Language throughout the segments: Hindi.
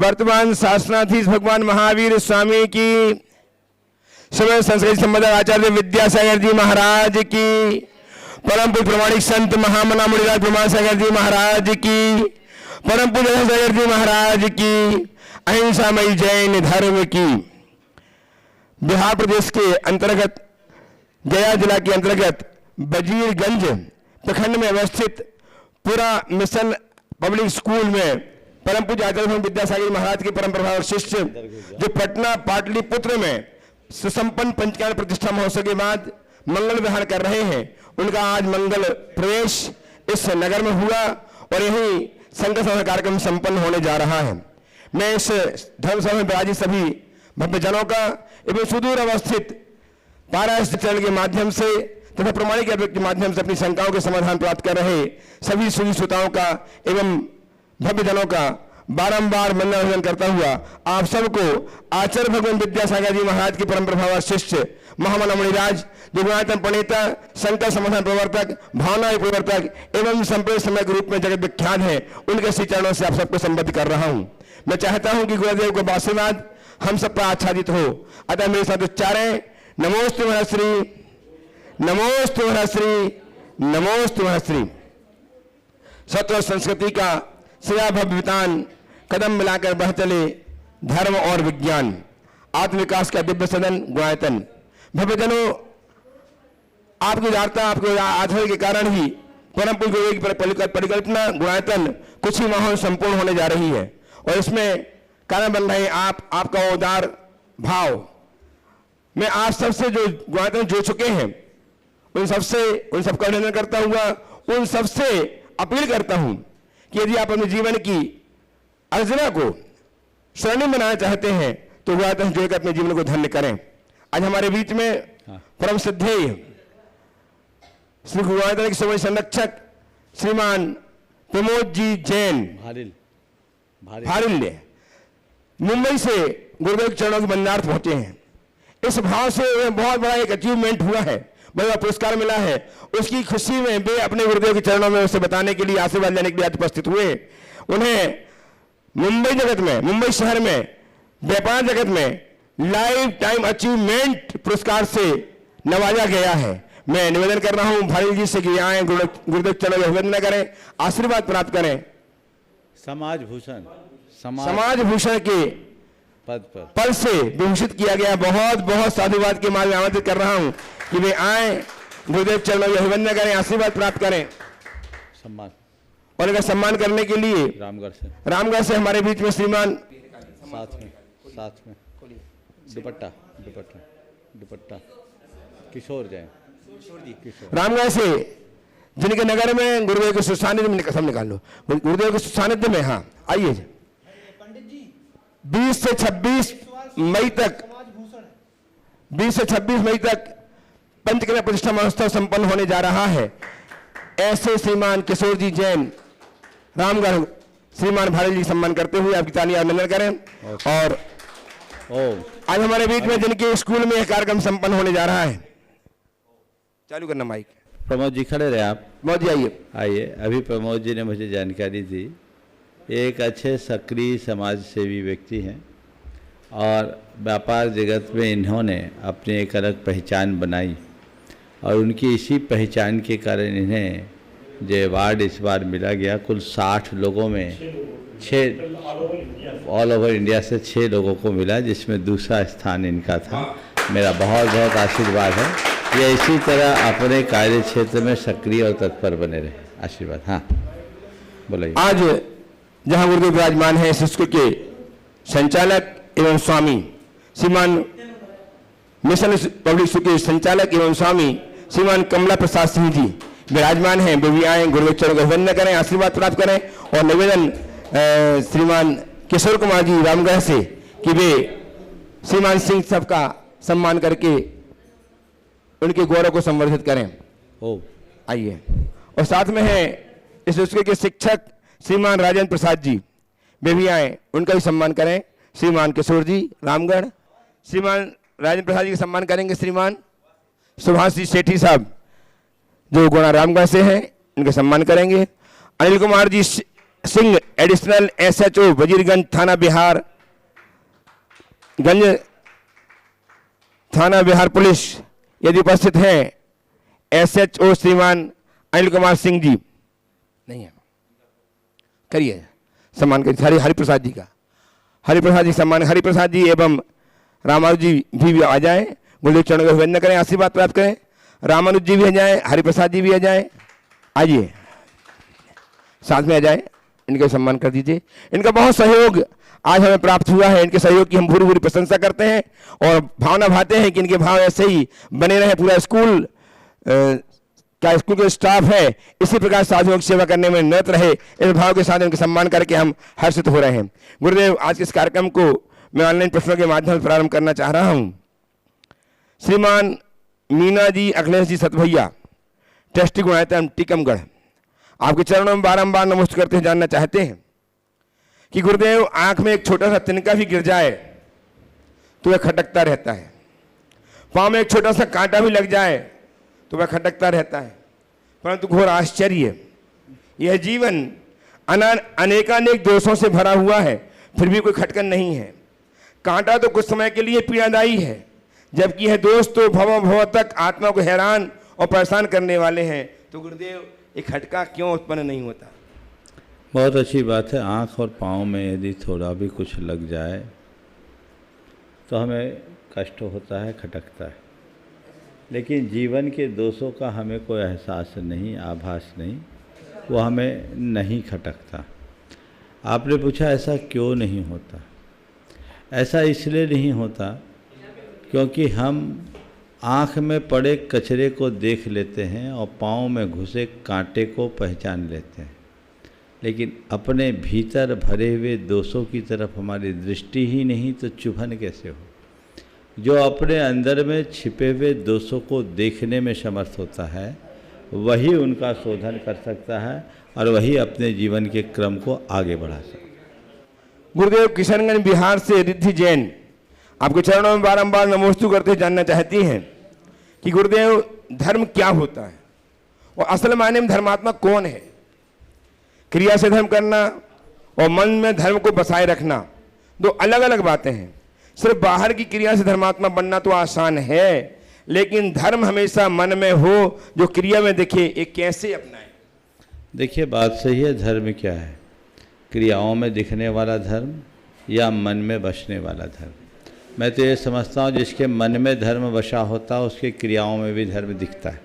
वर्तमान शासनाधीश भगवान महावीर स्वामी की, समय संस्कृत संबंधक आचार्य विद्यासागर जी महाराज की, परम पूज्य प्रमाणिक संत महामना मुनिराज प्रमाण सागर जी महाराज की, परम पूज्य सागर जी महाराज की, अहिंसामयी जैन धर्म की। बिहार प्रदेश के अंतर्गत गया जिला के अंतर्गत वजीरगंज प्रखंड में अवस्थित पूरा मिशन पब्लिक स्कूल में परम पूज्य आचार्य विद्यासागर महाराज के परम प्रभाव शिष्य जो पटना पाटलिपुत्र में सुसंपन्न पंचकाल प्रतिष्ठा महोत्सव के बाद मंगल विहार कर रहे हैं, उनका आज मंगल प्रवेश इस नगर में हुआ और यही संघ सभा कार्यक्रम संपन्न होने जा रहा है। मैं इस धर्मसभा में विराजित सभी भव्य जनों का एवं सुदूर अवस्थित पारायण चरण के माध्यम से तथा प्रमाणिक के माध्यम से अपनी शंकाओं के समाधान प्राप्त कर रहे सभी सुधी श्रोताओं का एवं भव्य जनों का बारंबार वंदन करता हुआ आप सबको आचार्य भगवान विद्यासागर जी महाराज के परम प्रभाव शिष्य महामना मुनिराज जो गुणायतन प्रणेता, संकल्प समाधान प्रवर्तक, भावना प्रवर्तक एवं संप्रेत समय के रूप में जगत विख्यात है, उनके श्री चरणों से आप सबको संबोधित कर रहा हूं। मैं चाहता हूं कि गुरुदेव का आशीर्वाद हम सब पर आच्छादित हो। अतः मेरे साथ उच्चारें नमोस्तु महर्षि, नमोस्तु महर्षि, नमोस्तु महर्षि। सत्व संस्कृति का सिया भव्यतान कदम मिलाकर बढ़ चले धर्म और विज्ञान, आत्मविकास का दिव्य सदन गुणायतन। भव्यजनों, आपकी उदारता, आपके आधार के कारण ही परम पूज्य की परिकल्पना गुणायतन कुछ ही माहौल संपूर्ण होने जा रही है और इसमें कारण बन रहे आपका उदार भाव। मैं आप सबसे जो गुणायतन जुड़ चुके हैं उन सबका अभिनंदन करता हुआ उन सबसे अपील करता हूं कि यदि आप अपने जीवन की अर्चना को स्वर्णिम बनाना चाहते हैं तो गुणायतन जुड़कर अपने जीवन को धन्य करें। आज हमारे बीच में परम श्रद्धेय श्री गुरुआयतन के समय संरक्षक श्रीमान प्रमोद जी जैन भारिल्य मुंबई से गुरुदेव के चरणों के बंदार्थ पहुंचे हैं। इस भाव से बहुत बड़ा एक अचीवमेंट हुआ है, बड़ा पुरस्कार मिला है। उसकी खुशी में वे अपने गुरुदेव के चरणों में उसे बताने के लिए, आशीर्वाद लेने के लिए आज उपस्थित हुए। उन्हें मुंबई जगत में, मुंबई शहर में, व्यापार जगत में लाइफ टाइम अचीवमेंट पुरस्कार से नवाजा गया है। मैं निवेदन कर रहा हूं भाई जी से कि आए गुरुदेव चरणों में अभिनंदन करें, आशीर्वाद प्राप्त करें। समाज भूषण के पद से विभूषित किया गया। बहुत बहुत साधुवाद के मार्ग में आमंत्रित कर रहा हूं कि वे आए, गुरुदेव चरणों में अभिनंदन करें, आशीर्वाद प्राप्त करें। सम्मान और इनका सम्मान करने के लिए रामगढ़ से हमारे बीच में श्रीमान साथ में दुपट्टा किशोर जैन रामगढ़ से, जिनके नगर में गुरुदेव के सानिध्य में कसम निकाल लो, गुरुदेव के सानिध्य में। हाँ आइए। 20 से 26 मई तक पंचकन्या प्रतिष्ठा महोत्सव संपन्न होने जा रहा है। ऐसे श्रीमान किशोर जी जैन रामगढ़, श्रीमान भारी जी सम्मान करते हुए आपकी तालियां अभिनंदन करें। और आज हमारे बीच में जिनके स्कूल में यह कार्यक्रम संपन्न होने जा रहा है, चालू करना माइक। प्रमोद जी खड़े रहे आप। प्रमोद जी आइए। अभी प्रमोद जी ने मुझे जानकारी दी, एक अच्छे सक्रिय समाज सेवी व्यक्ति हैं और व्यापार जगत में इन्होंने अपनी एक अलग पहचान बनाई और उनकी इसी पहचान के कारण इन्हें जो अवार्ड इस बार मिला गया। कुल 60 लोगों में 6 ऑल ओवर इंडिया से 6 लोगों को मिला, जिसमें दूसरा स्थान इनका था। मेरा बहुत बहुत आशीर्वाद है, ये इसी तरह अपने कार्य क्षेत्र में सक्रिय और तत्पर बने रहे। आशीर्वाद। हाँ बोलिए। आज जहां गुरुदेव विराजमान है, इस स्कूल के संचालक एवं स्वामी श्रीमान मिशन पब्लिक स्कूल के संचालक एवं स्वामी श्रीमान कमला प्रसाद सिंह जी विराजमान हैं। वे भी आए, गुरुदेव चरणों का वंदन करें, आशीर्वाद प्राप्त करें। और निवेदन श्रीमान किशोर कुमार जी रामगढ़ से कि वे श्रीमान सिंह सब का सम्मान करके उनके गौरव को संवर्धित करें। आइए। और साथ में है इस स्कूल के शिक्षक श्रीमान राजेंद्र प्रसाद जी, वे भी आए, उनका भी सम्मान करें। श्रीमान किशोर जी रामगढ़, श्रीमान राजेंद्र प्रसाद जी का सम्मान करेंगे श्रीमान सुभाष जी सेठी साहब जो गुणा रामगढ़ से हैं, इनका सम्मान करेंगे। अनिल कुमार जी सिंह एडिशनल SHO वजीरगंज थाना बिहार पुलिस यदि उपस्थित हैं, SHO श्रीमान अनिल कुमार सिंह जी नहीं है, करिए सम्मान करिए हरिप्रसाद जी का, हरिप्रसाद जी सम्मान, हरिप्रसाद जी एवं रामानुज जी भी आ जाएं, गुरुदेव चरणों का अभिवंदन करें, आशीर्वाद प्राप्त करें। रामानुज जी भी आ जाएं, हरिप्रसाद जी भी आ जाएं, आइए साथ में आ जाएं, इनका सम्मान कर दीजिए। इनका बहुत सहयोग आज हमें प्राप्त हुआ है, इनके सहयोग की हम भूरी भूरी प्रशंसा करते हैं और भावना भाते हैं कि इनके भाव ऐसे ही बने रहे। पूरा स्कूल क्या स्कूल का स्टाफ है इसी प्रकार साधुओं की सेवा करने में निरत रहे, इस भाव के साथ इनका सम्मान करके हम हर्षित हो रहे हैं। गुरुदेव, आज के इस कार्यक्रम को मैं ऑनलाइन प्रश्नों के माध्यम से प्रारंभ करना चाह रहा हूं। श्रीमान मीना जी, अखिलेश जी सतभैया, ट्रस्टी गुणायतन टीकमगढ़, आपके चरणों में बारंबार नमस्कार करते हुए जानना चाहते हैं कि गुरुदेव, आंख में एक छोटा सा तिनका भी गिर जाए तो वह खटकता रहता है, पांव में एक छोटा सा कांटा भी लग जाए तो वह खटकता रहता है, परंतु घोर आश्चर्य, यह जीवन अनेकानेक दोषों से भरा हुआ है, फिर भी कोई खटकन नहीं है। कांटा तो कुछ समय के लिए पीड़ादायी है, जबकि यह दोष तो भव भव तक आत्मा को हैरान और परेशान करने वाले हैं। तो गुरुदेव, एक खटका क्यों उत्पन्न नहीं होता? बहुत अच्छी बात है। आँख और पाँव में यदि थोड़ा भी कुछ लग जाए तो हमें कष्ट होता है, खटकता है, लेकिन जीवन के दोषों का हमें कोई एहसास नहीं, आभास नहीं, वो हमें नहीं खटकता। आपने पूछा ऐसा क्यों नहीं होता? ऐसा इसलिए नहीं होता क्योंकि हम आँख में पड़े कचरे को देख लेते हैं और पाँव में घुसे कांटे को पहचान लेते हैं, लेकिन अपने भीतर भरे हुए दोषों की तरफ हमारी दृष्टि ही नहीं तो चुभन कैसे हो? जो अपने अंदर में छिपे हुए दोषों को देखने में समर्थ होता है वही उनका शोधन कर सकता है और वही अपने जीवन के क्रम को आगे बढ़ा सकता है। गुरुदेव, किशनगंज बिहार से रिद्धि जैन आपके चरणों में बारंबार नमोस्तु करते जानना चाहती हैं कि गुरुदेव, धर्म क्या होता है और असल मायने में धर्मात्मा कौन है? क्रिया से धर्म करना और मन में धर्म को बसाए रखना दो अलग अलग बातें हैं। सिर्फ बाहर की क्रिया से धर्मात्मा बनना तो आसान है, लेकिन धर्म हमेशा मन में हो, जो क्रिया में दिखे, ये कैसे अपनाएं? देखिए, बात सही है। धर्म क्या है? क्रियाओं में दिखने वाला धर्म या मन में बसने वाला धर्म? मैं तो ये समझता हूँ जिसके मन में धर्म बसा होता है उसके क्रियाओं में भी धर्म दिखता है,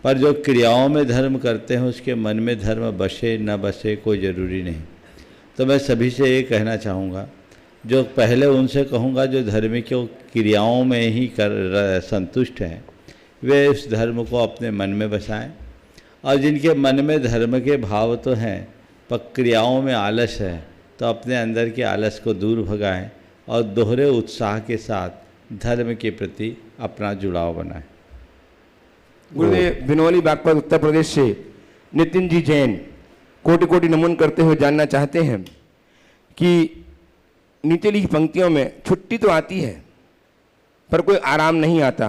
पर जो क्रियाओं में धर्म करते हैं उसके मन में धर्म बसे न बसे कोई ज़रूरी नहीं। तो मैं सभी से ये कहना चाहूँगा, जो पहले उनसे कहूँगा जो धर्म को क्रियाओं में ही कर संतुष्ट हैं, वे इस धर्म को अपने मन में बसाएं, और जिनके मन में धर्म के भाव तो हैं पर क्रियाओं में आलस है तो अपने अंदर के आलस को दूर भगाएं और दोहरे उत्साह के साथ धर्म के प्रति अपना जुड़ाव बनाएं। गुरुदेव, बिनौली बागपत उत्तर प्रदेश से नितिन जी जैन कोटि कोटि नमन करते हुए जानना चाहते हैं कि नीचे लिखी पंक्तियों में छुट्टी तो आती है पर कोई आराम नहीं आता,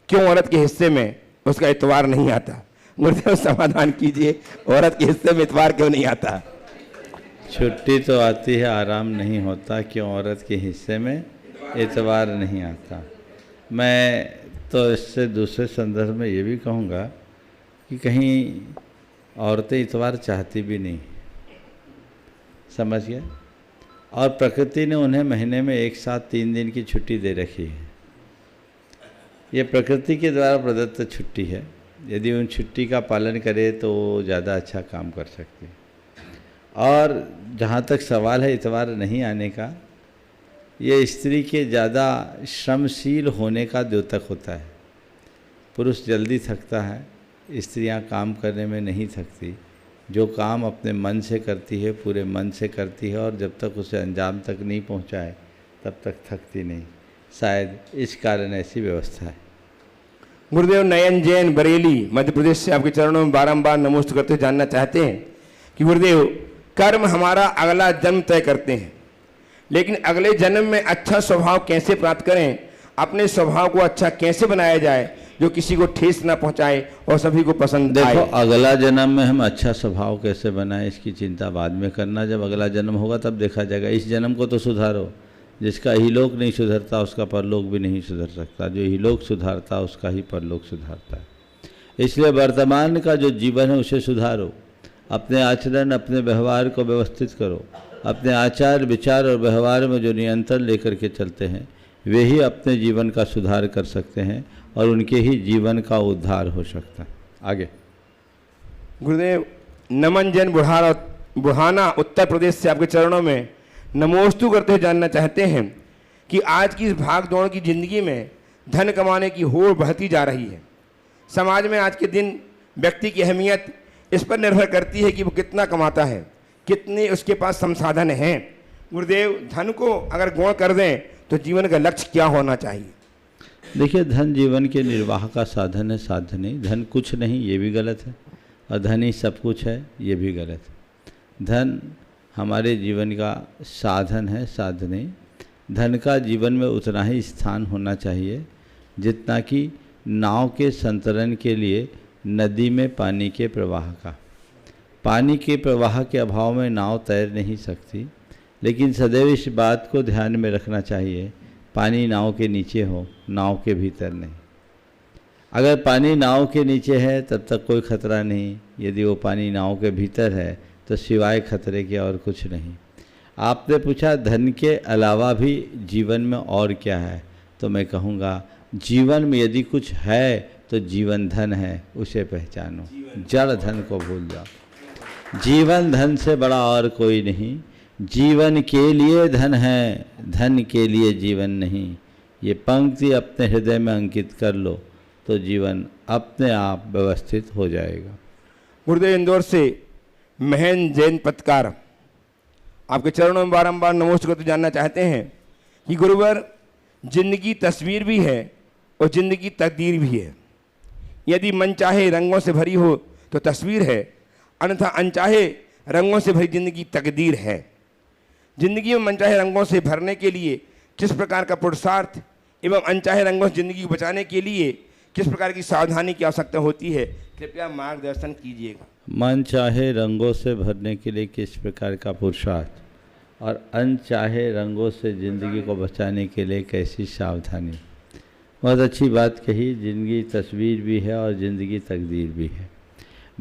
क्यों औरत के हिस्से में उसका इतवार नहीं आता? गुरुदेव, समाधान कीजिए, औरत के हिस्से में इतवार क्यों नहीं आता? छुट्टी तो आती है, आराम नहीं होता, क्यों औरत के हिस्से में इतवार नहीं आता? मैं तो इससे दूसरे संदर्भ में ये भी कहूँगा कि कहीं औरतें इतवार चाहती भी नहीं, समझ गए? और प्रकृति ने उन्हें महीने में एक साथ 3 दिन की छुट्टी दे रखी है। ये प्रकृति के द्वारा प्रदत्त छुट्टी है, यदि उन छुट्टी का पालन करे तो ज़्यादा अच्छा काम कर सकती है। और जहाँ तक सवाल है इतवार नहीं आने का, ये स्त्री के ज़्यादा श्रमशील होने का द्योतक होता है। पुरुष जल्दी थकता है, स्त्रियां काम करने में नहीं थकती। जो काम अपने मन से करती है पूरे मन से करती है, और जब तक उसे अंजाम तक नहीं पहुंचाए तब तक थकती नहीं। शायद इस कारण ऐसी व्यवस्था है। गुरुदेव, नयन जैन बरेली मध्य प्रदेश से आपके चरणों में बारंबार नमोस्त करते जानना चाहते हैं कि गुरुदेव, कर्म हमारा अगला जन्म तय करते हैं, लेकिन अगले जन्म में अच्छा स्वभाव कैसे प्राप्त करें, अपने स्वभाव को अच्छा कैसे बनाया जाए, जो किसी को ठेस ना पहुंचाए और सभी को पसंद देखो, आए। अगला जन्म में हम अच्छा स्वभाव कैसे बनाएं इसकी चिंता बाद में करना, जब अगला जन्म होगा तब देखा जाएगा। इस जन्म को तो सुधारो। जिसका इहलोक नहीं सुधरता उसका परलोक भी नहीं सुधर सकता, जो इहलोक सुधारता उसका ही परलोक सुधारता है। इसलिए वर्तमान का जो जीवन है उसे सुधारो, अपने आचरण अपने व्यवहार को व्यवस्थित करो। अपने आचार विचार और व्यवहार में जो नियंत्रण लेकर के चलते हैं वे ही अपने जीवन का सुधार कर सकते हैं और उनके ही जीवन का उद्धार हो सकता है। आगे गुरुदेव, नमन जैन बुढ़ाना उत्तर प्रदेश से आपके चरणों में नमोस्तु करते हुए जानना चाहते हैं कि आज की इस भाग दौड़ की ज़िंदगी में धन कमाने की होड़ बढ़ती जा रही है। समाज में आज के दिन व्यक्ति की अहमियत इस पर निर्भर करती है कि वो कितना कमाता है, कितने उसके पास संसाधन हैं। गुरुदेव, धन को अगर गौण कर दें तो जीवन का लक्ष्य क्या होना चाहिए? देखिए, धन जीवन के निर्वाह का साधन है, साध्य नहीं। धन कुछ नहीं ये भी गलत है, और धन ही सब कुछ है ये भी गलत है। धन हमारे जीवन का साधन है, साध्य नहीं। धन का जीवन में उतना ही स्थान होना चाहिए जितना कि नाव के संतरण के लिए नदी में पानी के प्रवाह का। पानी के प्रवाह के अभाव में नाव तैर नहीं सकती, लेकिन सदैव इस बात को ध्यान में रखना चाहिए, पानी नाव के नीचे हो, नाव के भीतर नहीं। अगर पानी नाव के नीचे है तब तक कोई खतरा नहीं, यदि वो पानी नाव के भीतर है तो सिवाय खतरे के और कुछ नहीं। आपने पूछा धन के अलावा भी जीवन में और क्या है, तो मैं कहूँगा जीवन में यदि कुछ है तो जीवन धन है, उसे पहचानो। जड़ धन को भूल जाओ। जीवन धन से बड़ा और कोई नहीं। जीवन के लिए धन है, धन के लिए जीवन नहीं। ये पंक्ति अपने हृदय में अंकित कर लो तो जीवन अपने आप व्यवस्थित हो जाएगा। गुरुदेव, इंदौर से महेंद्र जैन पत्रकार आपके चरणों में बारंबार नमोस्त करते जानना चाहते हैं कि गुरुवर, जिंदगी तस्वीर भी है और जिंदगी तकदीर भी है। यदि मन चाहे रंगों से भरी हो तो तस्वीर है, अन्यथा अनचाहे रंगों से भरी जिंदगी तकदीर है। जिंदगी में मनचाहे रंगों से भरने के लिए किस प्रकार का पुरुषार्थ एवं अनचाहे रंगों से जिंदगी को बचाने के लिए किस प्रकार की सावधानी की आवश्यकता होती है, कृपया मार्गदर्शन कीजिएगा। मन चाहे रंगों से भरने के लिए किस प्रकार का पुरुषार्थ और अनचाहे रंगों से ज़िंदगी को बचाने के लिए कैसी सावधानी। बहुत अच्छी बात कही। ज़िंदगी तस्वीर भी है और ज़िंदगी तकदीर भी है।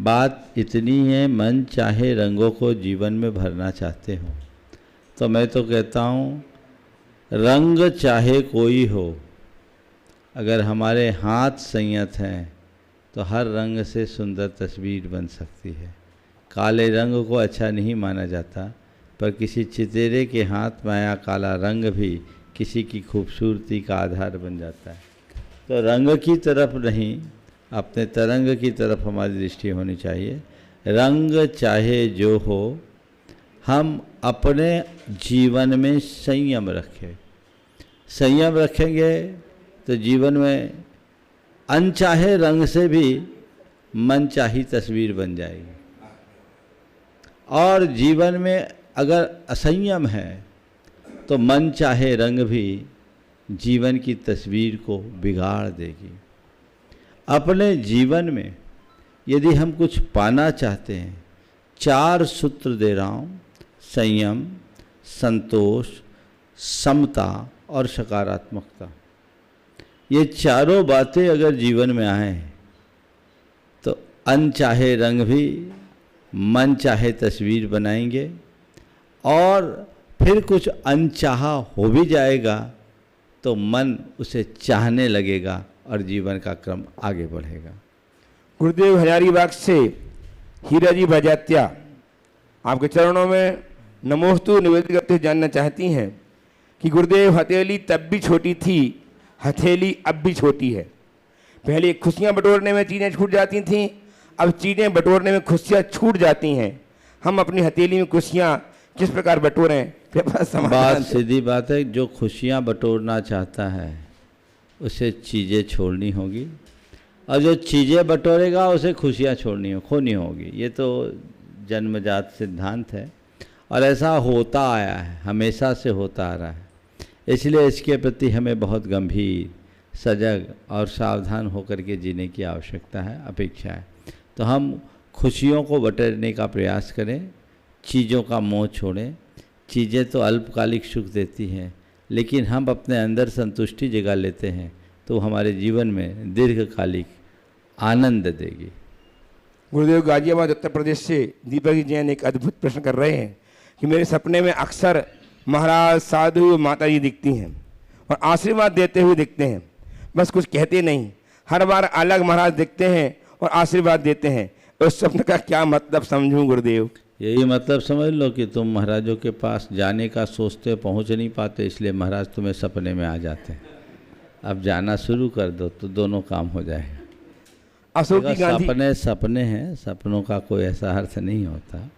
बात इतनी है, मन चाहे रंगों को जीवन में भरना चाहते हो तो मैं तो कहता हूँ रंग चाहे कोई हो, अगर हमारे हाथ संयत हैं तो हर रंग से सुंदर तस्वीर बन सकती है। काले रंग को अच्छा नहीं माना जाता, पर किसी चितेरे के हाथ में आया काला रंग भी किसी की खूबसूरती का आधार बन जाता है। तो रंग की तरफ नहीं, अपने तरंग की तरफ हमारी दृष्टि होनी चाहिए। रंग चाहे जो हो, हम अपने जीवन में संयम रखें। संयम रखेंगे तो जीवन में अनचाहे रंग से भी मनचाही तस्वीर बन जाएगी। और जीवन में अगर असंयम है तो मन चाहे रंग भी जीवन की तस्वीर को बिगाड़ देगी। अपने जीवन में यदि हम कुछ पाना चाहते हैं, 4 सूत्र दे रहा हूँ: संयम, संतोष, समता और सकारात्मकता। ये चारों बातें अगर जीवन में आए तो अनचाहे रंग भी मन चाहे तस्वीर बनाएंगे, और फिर कुछ अनचाहा हो भी जाएगा तो मन उसे चाहने लगेगा और जीवन का क्रम आगे बढ़ेगा। गुरुदेव, हजारीबाग से हीरा जी बजात्या आपके चरणों में नमोस्तु निवेदित करते हुए जानना चाहती हैं कि गुरुदेव, हथेली तब भी छोटी थी, हथेली अब भी छोटी है। पहले खुशियां बटोरने में चीज़ें छूट जाती थीं, अब चीज़ें बटोरने में खुशियां छूट जाती हैं। हम अपनी हथेली में खुशियां किस प्रकार बटोरें? बात सीधी बात है, जो खुशियां बटोरना चाहता है उसे चीज़ें छोड़नी होगी, और जो चीज़ें बटोरेगा उसे खुशियां खोनी होगी। ये तो जन्मजात सिद्धांत है और ऐसा होता आया है, हमेशा से होता आ रहा है। इसलिए इसके प्रति हमें बहुत गंभीर सजग और सावधान होकर के जीने की आवश्यकता है, अपेक्षा है। तो हम खुशियों को बटोरने का प्रयास करें, चीज़ों का मोह छोड़ें। चीज़ें तो अल्पकालिक सुख देती हैं, लेकिन हम अपने अंदर संतुष्टि जगा लेते हैं तो हमारे जीवन में दीर्घकालिक आनंद देगी। गुरुदेव, गाजियाबाद उत्तर प्रदेश से दीपक जी जैन एक अद्भुत प्रश्न कर रहे हैं कि मेरे सपने में अक्सर महाराज, साधु, माता जी दिखती हैं और आशीर्वाद देते हुए दिखते हैं, बस कुछ कहते नहीं। हर बार अलग महाराज दिखते हैं और आशीर्वाद देते हैं। उस स्वप्न का क्या मतलब समझूं गुरुदेव? यही मतलब समझ लो कि तुम महाराजों के पास जाने का सोचते, पहुंच नहीं पाते, इसलिए महाराज तुम्हें सपने में आ जाते हैं। अब जाना शुरू कर दो तो दोनों काम हो जाएगा। अशोक जी गांधी, सपने सपने हैं, सपनों का कोई ऐसा अर्थ नहीं होता।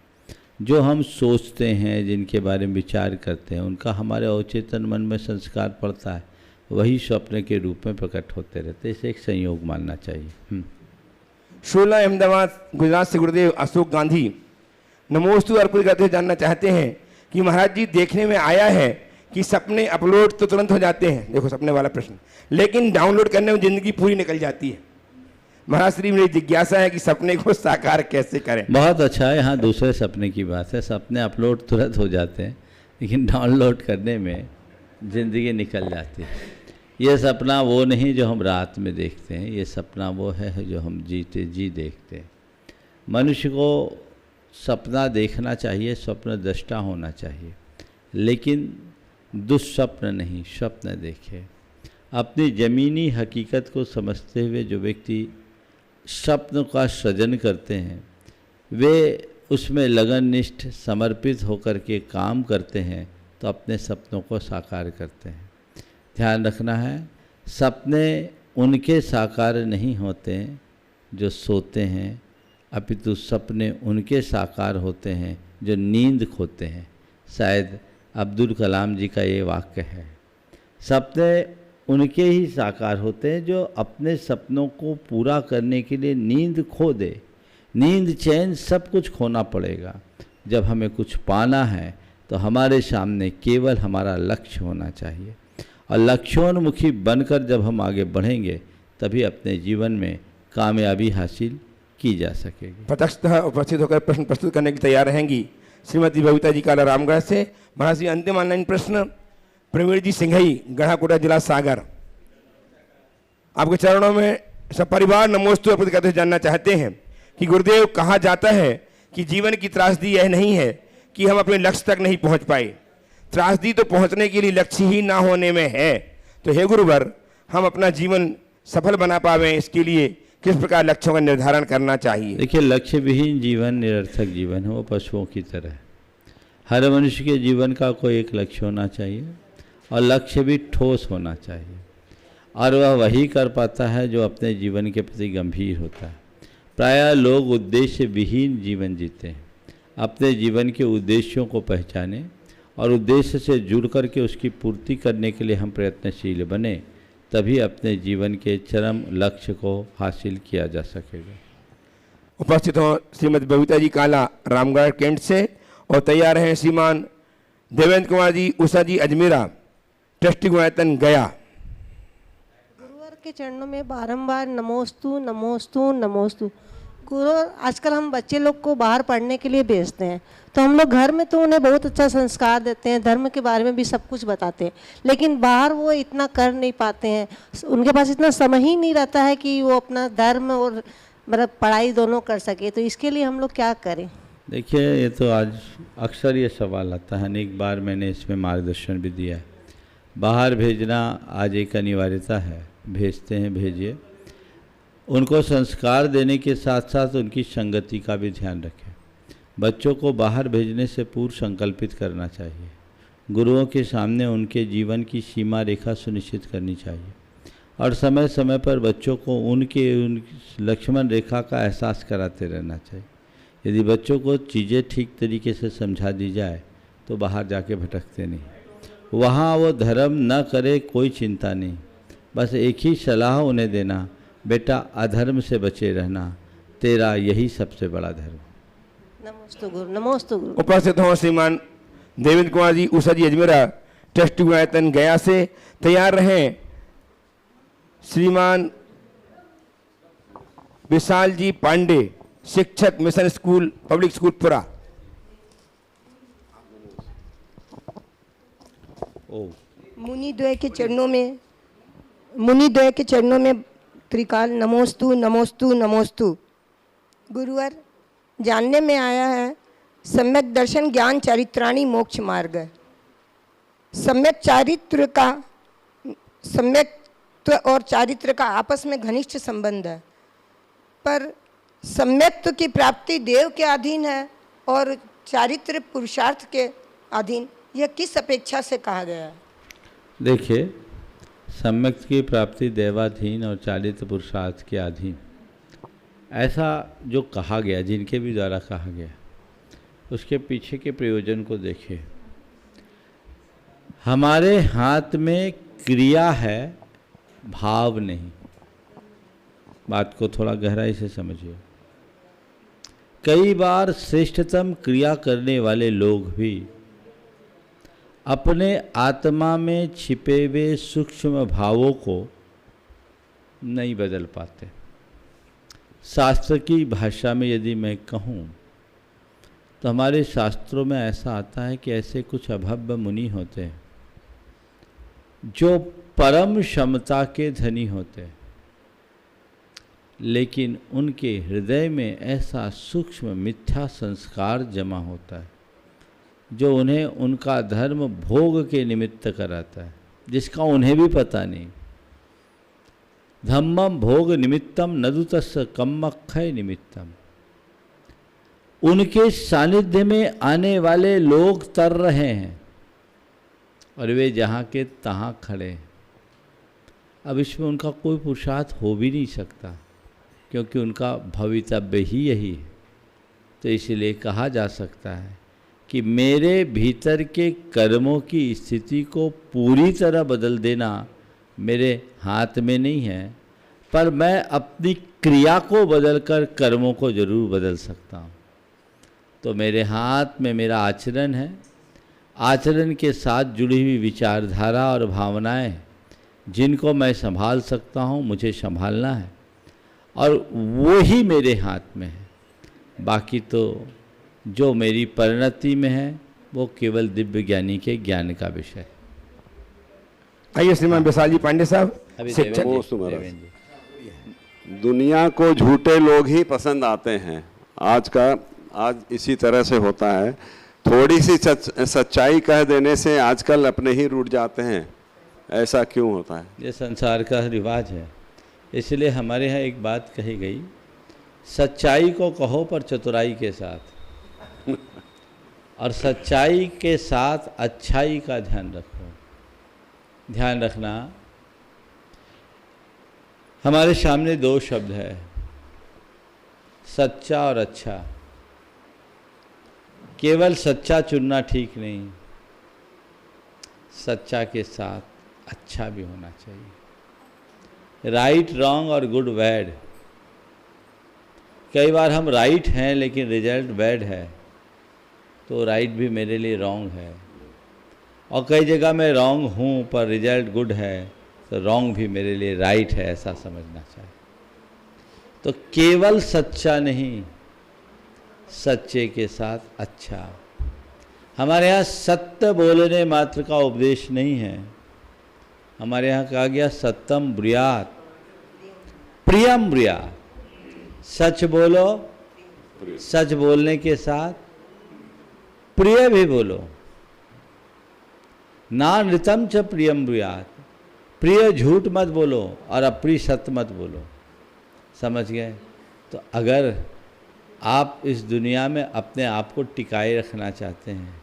जो हम सोचते हैं, जिनके बारे में विचार करते हैं, उनका हमारे अवचेतन मन में संस्कार पड़ता है, वही स्वप्न के रूप में प्रकट होते रहते हैं। इसे एक संयोग मानना चाहिए। 16 अहमदाबाद गुजरात से गुरुदेव अशोक गांधी नमोस्तु अर्पित करते हुए जानना चाहते हैं कि महाराज जी, देखने में आया है कि सपने अपलोड तो तुरंत हो जाते हैं, देखो सपने वाला प्रश्न, लेकिन डाउनलोड करने में जिंदगी पूरी निकल जाती है। महाराज श्री, मेरी जिज्ञासा है कि सपने को साकार कैसे करें? बहुत अच्छा है। यहाँ दूसरे सपने की बात है। सपने अपलोड तुरंत हो जाते हैं, लेकिन डाउनलोड करने में ज़िंदगी निकल जाती है। ये सपना वो नहीं जो हम रात में देखते हैं, ये सपना वो है जो हम जीते जी देखते हैं। मनुष्य को सपना देखना चाहिए, स्वप्न दृष्टा होना चाहिए, लेकिन दुस्वप्न नहीं, स्वप्न देखे। अपनी ज़मीनी हकीकत को समझते हुए जो व्यक्ति स्वप्न का सृजन करते हैं, वे उसमें लगननिष्ठ समर्पित होकर के काम करते हैं तो अपने सपनों को साकार करते हैं। ध्यान रखना है, सपने उनके साकार नहीं होते हैं जो सोते हैं, अपितु सपने उनके साकार होते हैं जो नींद खोते हैं। शायद अब्दुल कलाम जी का ये वाक्य है। सपने उनके ही साकार होते हैं जो अपने सपनों को पूरा करने के लिए नींद खो दे। नींद, चैन, सब कुछ खोना पड़ेगा। जब हमें कुछ पाना है तो हमारे सामने केवल हमारा लक्ष्य होना चाहिए, और लक्ष्योन्मुखी बनकर जब हम आगे बढ़ेंगे तभी अपने जीवन में कामयाबी हासिल की जा सकेगी। प्रत्यक्षतः उपस्थित होकर प्रश्न प्रस्तुत करने के लिए तैयार रहेंगी श्रीमती बबीता जी काला रामगढ़ से। महाराज जी, अंतिम ऑनलाइन प्रश्न प्रवीण जी सिंघई, गढ़ाकोटा जिला सागर। आपके चरणों में सपरिवार नमोस्तु अर्पित करते हुए जानना चाहते हैं कि गुरुदेव, कहा जाता है कि जीवन की त्रासदी यह नहीं है कि हम अपने लक्ष्य तक नहीं पहुंच पाए, त्रासदी तो पहुंचने के लिए लक्ष्य ही ना होने में है। तो हे गुरुवर, हम अपना जीवन सफल बना पावे, इसके लिए किस प्रकार लक्ष्यों का निर्धारण करना चाहिए? देखिए, लक्ष्य विहीन जीवन निरर्थक जीवन है, वो पशुओं की तरह। हर मनुष्य के जीवन का कोई एक लक्ष्य होना चाहिए, और लक्ष्य भी ठोस होना चाहिए, और वह वही कर पाता है जो अपने जीवन के प्रति गंभीर होता है। प्रायः लोग उद्देश्य विहीन जीवन जीते हैं। अपने जीवन के उद्देश्यों को पहचानें और उद्देश्य से जुड़ कर के उसकी पूर्ति करने के लिए हम प्रयत्नशील बने, तभी अपने जीवन के चरम लक्ष्य को हासिल किया जा सकेगा। उपस्थित हो श्रीमती बबीता जी काला रामगढ़ कैंट से, और तैयार हैं श्रीमान देवेंद्र कुमार जी उषा जी अजमेरा, ट्रस्टी गुणायतन गया। गुरुवर के चरणों में बारंबार नमोस्तु नमोस्तु नमोस्तु। गुरु, आजकल हम बच्चे लोग को बाहर पढ़ने के लिए भेजते हैं, तो हम लोग घर में तो उन्हें बहुत अच्छा संस्कार देते हैं, धर्म के बारे में भी सब कुछ बताते हैं, लेकिन बाहर वो इतना कर नहीं पाते हैं। उनके पास इतना समय ही नहीं रहता है कि वो अपना धर्म और मतलब पढ़ाई दोनों कर सके। तो इसके लिए हम लोग क्या करें? देखिए, ये तो आज अक्सर ये सवाल आता है, अनेक बार मैंने इसमें मार्गदर्शन भी दिया है। बाहर भेजना आज एक अनिवार्यता है, भेजते हैं, भेजिए। उनको संस्कार देने के साथ साथ उनकी संगति का भी ध्यान रखें। बच्चों को बाहर भेजने से पूर्व संकल्पित करना चाहिए। गुरुओं के सामने उनके जीवन की सीमा रेखा सुनिश्चित करनी चाहिए, और समय समय पर बच्चों को उन लक्ष्मण रेखा का एहसास कराते रहना चाहिए। यदि बच्चों को चीज़ें ठीक तरीके से समझा दी जाए तो बाहर जाके भटकते नहीं। वहाँ वो धर्म न करे, कोई चिंता नहीं, बस एक ही सलाह उन्हें देना, बेटा अधर्म से बचे रहना, तेरा यही सबसे बड़ा धर्म। नमोस्तु गुरु, नमोस्तु गुरु। उपस्थित हो श्रीमान देवेंद्र कुमार जी उषा जी अजमेरा, ट्रस्टी गुणायतन गया से। तैयार रहें श्रीमान विशाल जी पांडे, शिक्षक मिशन स्कूल पब्लिक स्कूल पुरा। ओ मुनिद्वय के चरणों में त्रिकाल नमोस्तु नमोस्तु नमोस्तु। गुरुवर, जानने में आया है सम्यक दर्शन ज्ञान चारित्राणी मोक्ष मार्ग। सम्यक्त्व और चारित्र का आपस में घनिष्ठ संबंध है, पर सम्यक्त्व की प्राप्ति देव के अधीन है और चारित्र पुरुषार्थ के अधीन। यह किस अपेक्षा से कहा गया है? देखिए, सम्यक की प्राप्ति देवाधीन और चारित्र पुरुषार्थ के अधीन, ऐसा जो कहा गया, जिनके भी द्वारा कहा गया, उसके पीछे के प्रयोजन को देखिए। हमारे हाथ में क्रिया है, भाव नहीं। बात को थोड़ा गहराई से समझिए। कई बार श्रेष्ठतम क्रिया करने वाले लोग भी अपने आत्मा में छिपे हुए सूक्ष्म भावों को नहीं बदल पाते। शास्त्र की भाषा में यदि मैं कहूँ तो हमारे शास्त्रों में ऐसा आता है कि ऐसे कुछ अभव्य मुनि होते हैं जो परम क्षमता के धनी होते हैं, लेकिन उनके हृदय में ऐसा सूक्ष्म मिथ्या संस्कार जमा होता है जो उन्हें उनका धर्म भोग के निमित्त कराता है, जिसका उन्हें भी पता नहीं। धम्मम भोग निमित्तम नदुतस्य कम्मक्षय निमित्तम। उनके सानिध्य में आने वाले लोग तर रहे हैं और वे जहाँ के तहाँ खड़े हैं। अब इसमें उनका कोई पुरुषार्थ हो भी नहीं सकता, क्योंकि उनका भवितव्य ही यही है। तो इसलिए कहा जा सकता है कि मेरे भीतर के कर्मों की स्थिति को पूरी तरह बदल देना मेरे हाथ में नहीं है, पर मैं अपनी क्रिया को बदलकर कर्मों को जरूर बदल सकता हूँ। तो मेरे हाथ में मेरा आचरण है, आचरण के साथ जुड़ी हुई विचारधारा और भावनाएं जिनको मैं संभाल सकता हूँ, मुझे संभालना है, और वो ही मेरे हाथ में है। बाकी तो जो मेरी परिणति में है वो केवल दिव्य ज्ञानी के ज्ञान का विषय है। आइए श्रीमान विशाल जी पांडे साहब, शिक्षक। दुनिया को झूठे लोग ही पसंद आते हैं। आज इसी तरह से होता है। थोड़ी सी सच्चाई कह देने से आजकल अपने ही रूठ जाते हैं। ऐसा क्यों होता है? ये संसार का रिवाज है। इसलिए हमारे यहाँ एक बात कही गई, सच्चाई को कहो पर चतुराई के साथ, और सच्चाई के साथ अच्छाई का ध्यान रखो। ध्यान रखना, हमारे सामने दो शब्द है, सच्चा और अच्छा। केवल सच्चा चुनना ठीक नहीं, सच्चा के साथ अच्छा भी होना चाहिए। राइट रॉन्ग और गुड बैड। कई बार हम राइट हैं लेकिन रिजल्ट बैड है, तो राइट भी मेरे लिए रॉन्ग है, और कई जगह मैं रॉन्ग हूँ पर रिजल्ट गुड है, तो रॉन्ग भी मेरे लिए राइट है, ऐसा समझना चाहिए। तो केवल सच्चा नहीं, सच्चे के साथ अच्छा। हमारे यहाँ सत्य बोलने मात्र का उपदेश नहीं है। हमारे यहाँ कहा गया सत्यम ब्रूयात् प्रियम ब्रूयात्। सच बोलो, सच बोलने के साथ प्रिय भी बोलो। ना नृतम च प्रियम ब्रूयात्। प्रिय झूठ मत बोलो और अप्रिय सत्य मत बोलो। समझ गए? तो अगर आप इस दुनिया में अपने आप को टिकाए रखना चाहते हैं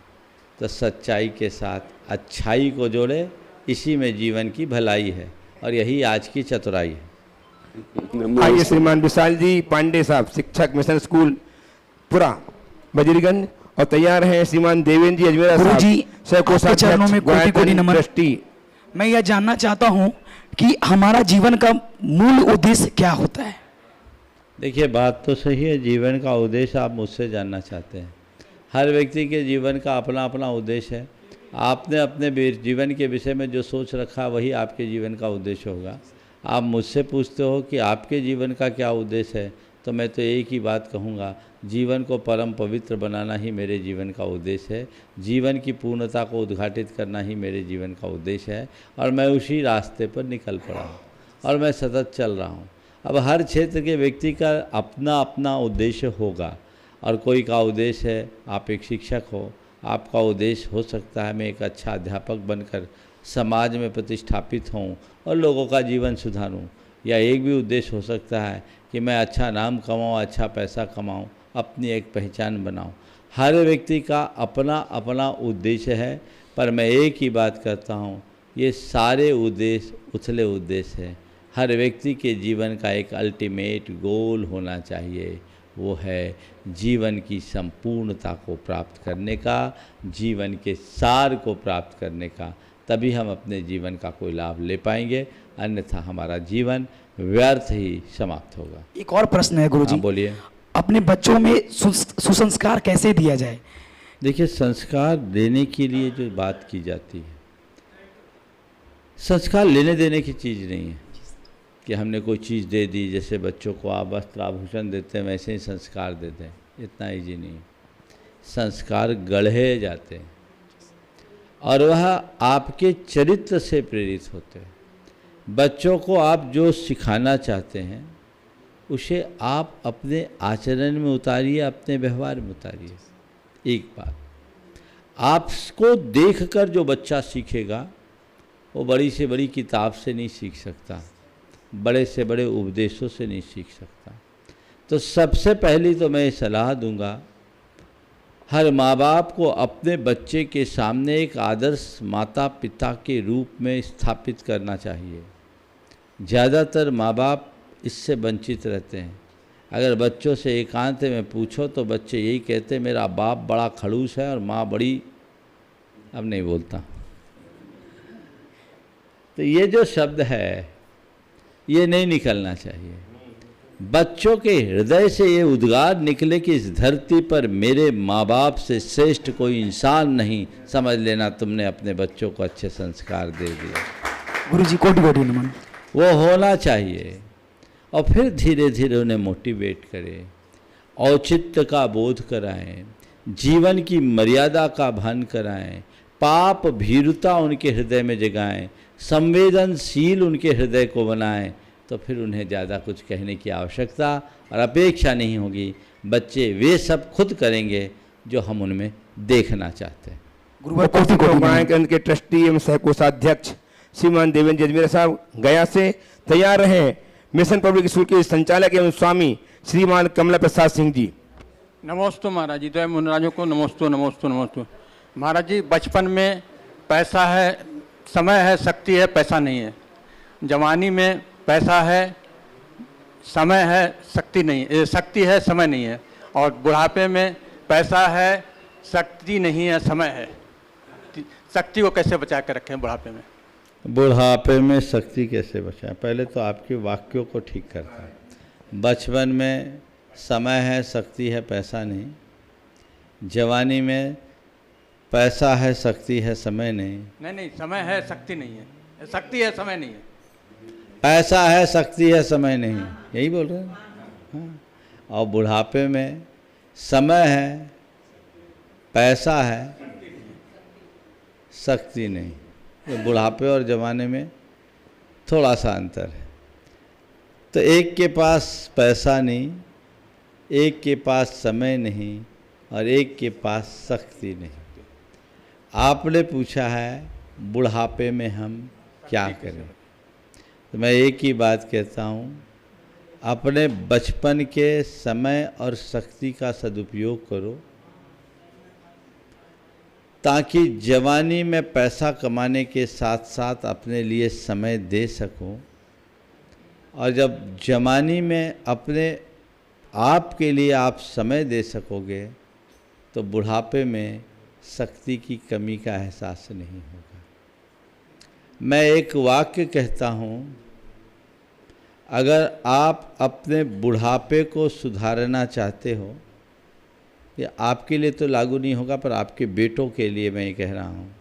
तो सच्चाई के साथ अच्छाई को जोड़े। इसी में जीवन की भलाई है और यही आज की चतुराई है। आइए श्रीमान विशाल जी पांडे साहब, शिक्षक मिशन स्कूल पुरा बजरीगंज, और तैयार हैं श्रीमान देवेंद्र जी अजमेरा साहब जी, आपके चरणों में कोटि-कोटि नमन। ट्रस्टी। मैं यह जानना चाहता हूं कि हमारा जीवन का मूल उद्देश्य क्या होता है? देखिए, बात तो सही है, जीवन का उद्देश्य आप मुझसे जानना चाहते हैं। हर व्यक्ति के जीवन का अपना अपना उद्देश्य है। आपने अपने जीवन के विषय में जो सोच रखा वही आपके जीवन का उद्देश्य होगा। आप मुझसे पूछते हो कि आपके जीवन का क्या उद्देश्य है, तो मैं तो एक ही बात कहूँगा, जीवन को परम पवित्र बनाना ही मेरे जीवन का उद्देश्य है। जीवन की पूर्णता को उद्घाटित करना ही मेरे जीवन का उद्देश्य है और मैं उसी रास्ते पर निकल पड़ा हूँ और मैं सतत चल रहा हूँ। अब हर क्षेत्र के व्यक्ति का अपना अपना उद्देश्य होगा और कोई का उद्देश्य है आप एक शिक्षक हो, आपका उद्देश्य हो सकता है मैं एक अच्छा अध्यापक बनकर समाज में प्रतिष्ठापित हूँ और लोगों का जीवन सुधारूँ, या एक भी उद्देश्य हो सकता है कि मैं अच्छा नाम कमाऊँ, अच्छा पैसा कमाऊँ, अपनी एक पहचान बनाऊँ। हर व्यक्ति का अपना अपना उद्देश्य है, पर मैं एक ही बात करता हूँ, ये सारे उद्देश्य उथले उद्देश्य हैं। हर व्यक्ति के जीवन का एक अल्टीमेट गोल होना चाहिए, वो है जीवन की संपूर्णता को प्राप्त करने का, जीवन के सार को प्राप्त करने का। तभी हम अपने जीवन का कोई लाभ ले पाएंगे, अन्यथा हमारा जीवन व्यर्थ ही समाप्त होगा। एक और प्रश्न है गुरुजी। हाँ, बोलिए। अपने बच्चों में सुसंस्कार कैसे दिया जाए? देखिए, संस्कार देने के लिए जो बात की जाती है, संस्कार लेने देने की चीज़ नहीं है कि हमने कोई चीज़ दे दी, जैसे बच्चों को आप वस्त्र आभूषण देते हैं वैसे ही संस्कार देते हैं, इतना ईजी नहीं है। संस्कार गढ़े जाते हैं और वह आपके चरित्र से प्रेरित होते हैं। बच्चों को आप जो सिखाना चाहते हैं उसे आप अपने आचरण में उतारिए, अपने व्यवहार में उतारिए। एक बात, आपको देखकर जो बच्चा सीखेगा वो बड़ी से बड़ी किताब से नहीं सीख सकता, बड़े से बड़े उपदेशों से नहीं सीख सकता। तो सबसे पहली तो मैं सलाह दूंगा, हर माँ बाप को अपने बच्चे के सामने एक आदर्श माता पिता के रूप में स्थापित करना चाहिए। ज़्यादातर माँ बाप इससे वंचित रहते हैं। अगर बच्चों से एकांत में पूछो तो बच्चे यही कहते हैं, मेरा बाप बड़ा खड़ूस है और माँ बड़ी, अब नहीं बोलता। तो ये जो शब्द है ये नहीं निकलना चाहिए। बच्चों के हृदय से ये उद्गार निकले कि इस धरती पर मेरे माँ बाप से श्रेष्ठ कोई इंसान नहीं, समझ लेना तुमने अपने बच्चों को अच्छे संस्कार दे दिए। गुरुजी कोटि कोटि नमन। वो होना चाहिए और फिर धीरे धीरे उन्हें मोटिवेट करें, औचित्य का बोध कराएं, जीवन की मर्यादा का भान कराएं, पाप भीरुता उनके हृदय में जगाएं, संवेदनशील उनके हृदय को बनाएं, तो फिर उन्हें ज़्यादा कुछ कहने की आवश्यकता और अपेक्षा नहीं होगी। बच्चे वे सब खुद करेंगे जो हम उनमें देखना चाहते हैं। केंद्र के ट्रस्टी एवं सहकोषाध्यक्ष श्रीमान देवेंद्र अजमेर साहब गया से तैयार रहें। मिशन पब्लिक स्कूल के संचालक एवं स्वामी श्रीमान कमला प्रसाद सिंह जी। नमोस्तु महाराज जी, तो मुनराजों को नमोस्तु नमोस्तु नमोस्तु। महाराज जी, बचपन में पैसा है, समय है, शक्ति है, पैसा नहीं है। जवानी में पैसा है, समय है, शक्ति नहीं, शक्ति है, समय नहीं है। और बुढ़ापे में पैसा है, शक्ति नहीं है, समय है। शक्ति को कैसे बचा कर रखें बुढ़ापे में? बुढ़ापे में शक्ति कैसे बचाएं? पहले तो आपके वाक्यों को ठीक करता है। बचपन में समय है, शक्ति है, पैसा नहीं। जवानी में पैसा है, शक्ति है, समय नहीं। नहीं, समय है, शक्ति नहीं है। शक्ति है, समय नहीं है। पैसा है, शक्ति है, समय नहीं, यही बोल रहे हैं। हाँ। और बुढ़ापे में समय है, पैसा है, शक्ति नहीं। तो बुढ़ापे और जवाने में थोड़ा सा अंतर है। तो एक के पास पैसा नहीं, एक के पास समय नहीं और एक के पास शक्ति नहीं। आपने पूछा है बुढ़ापे में हम क्या करें, तो मैं एक ही बात कहता हूँ, अपने बचपन के समय और शक्ति का सदुपयोग करो ताकि जवानी में पैसा कमाने के साथ साथ अपने लिए समय दे सको। और जब जवानी में अपने आप के लिए आप समय दे सकोगे तो बुढ़ापे में शक्ति की कमी का एहसास नहीं होगा। मैं एक वाक्य कहता हूँ, अगर आप अपने बुढ़ापे को सुधारना चाहते हो, ये आपके लिए तो लागू नहीं होगा पर आपके बेटों के लिए मैं ये कह रहा हूँ,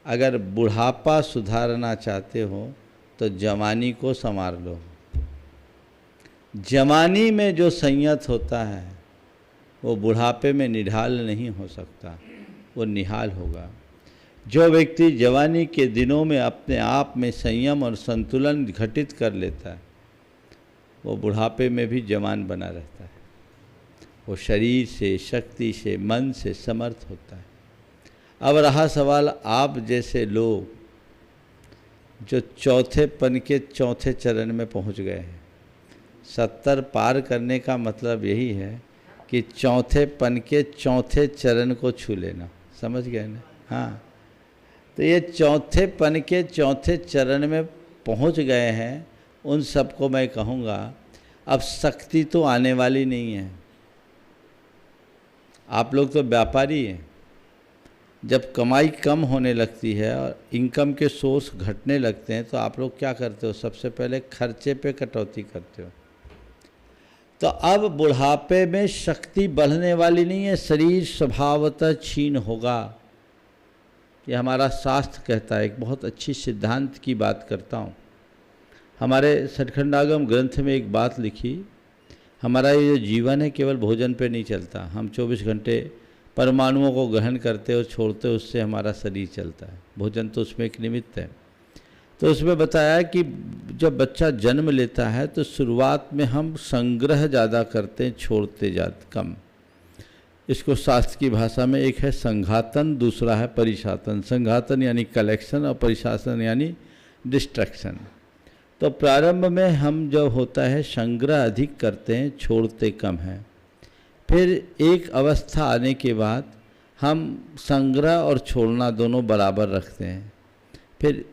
अगर बुढ़ापा सुधारना चाहते हो तो जवानी को संवार लो। जवानी में जो संयत होता है वो बुढ़ापे में निढाल नहीं हो सकता, वो निहाल होगा। जो व्यक्ति जवानी के दिनों में अपने आप में संयम और संतुलन घटित कर लेता है वो बुढ़ापे में भी जवान बना रहता है। वो शरीर से, शक्ति से, मन से समर्थ होता है। अब रहा सवाल आप जैसे लोग जो चौथेपन के चौथे चरण में पहुंच गए हैं। 70 पार करने का मतलब यही है कि चौथेपन के चौथे चरण को छू लेना, समझ गए ना? हाँ, तो ये चौथेपन के चौथे चरण में पहुंच गए हैं। उन सबको मैं कहूँगा अब शक्ति तो आने वाली नहीं है। आप लोग तो व्यापारी हैं। जब कमाई कम होने लगती है और इनकम के सोर्स घटने लगते हैं तो आप लोग क्या करते हो? सबसे पहले खर्चे पे कटौती करते हो। तो अब बुढ़ापे में शक्ति बढ़ने वाली नहीं है, शरीर स्वभावतः क्षीण होगा। ये हमारा शास्त्र कहता है। एक बहुत अच्छी सिद्धांत की बात करता हूँ। हमारे सठखंडागम ग्रंथ में एक बात लिखी, हमारा ये जो जीवन है केवल भोजन पे नहीं चलता। हम 24 घंटे परमाणुओं को ग्रहण करते और छोड़ते, उससे हमारा शरीर चलता है। भोजन तो उसमें एक निमित्त है। तो उसमें बताया कि जब बच्चा जन्म लेता है तो शुरुआत में हम संग्रह ज़्यादा करते हैं, छोड़ते ज़्यादा कम। इसको शास्त्र की भाषा में एक है संघातन, दूसरा है परिशातन। संघातन यानी कलेक्शन और परिशासन यानी डिस्ट्रैक्शन। तो प्रारंभ में हम जो होता है संग्रह अधिक करते हैं, छोड़ते कम हैं। फिर एक अवस्था आने के बाद हम संग्रह और छोड़ना दोनों बराबर रखते हैं। फिर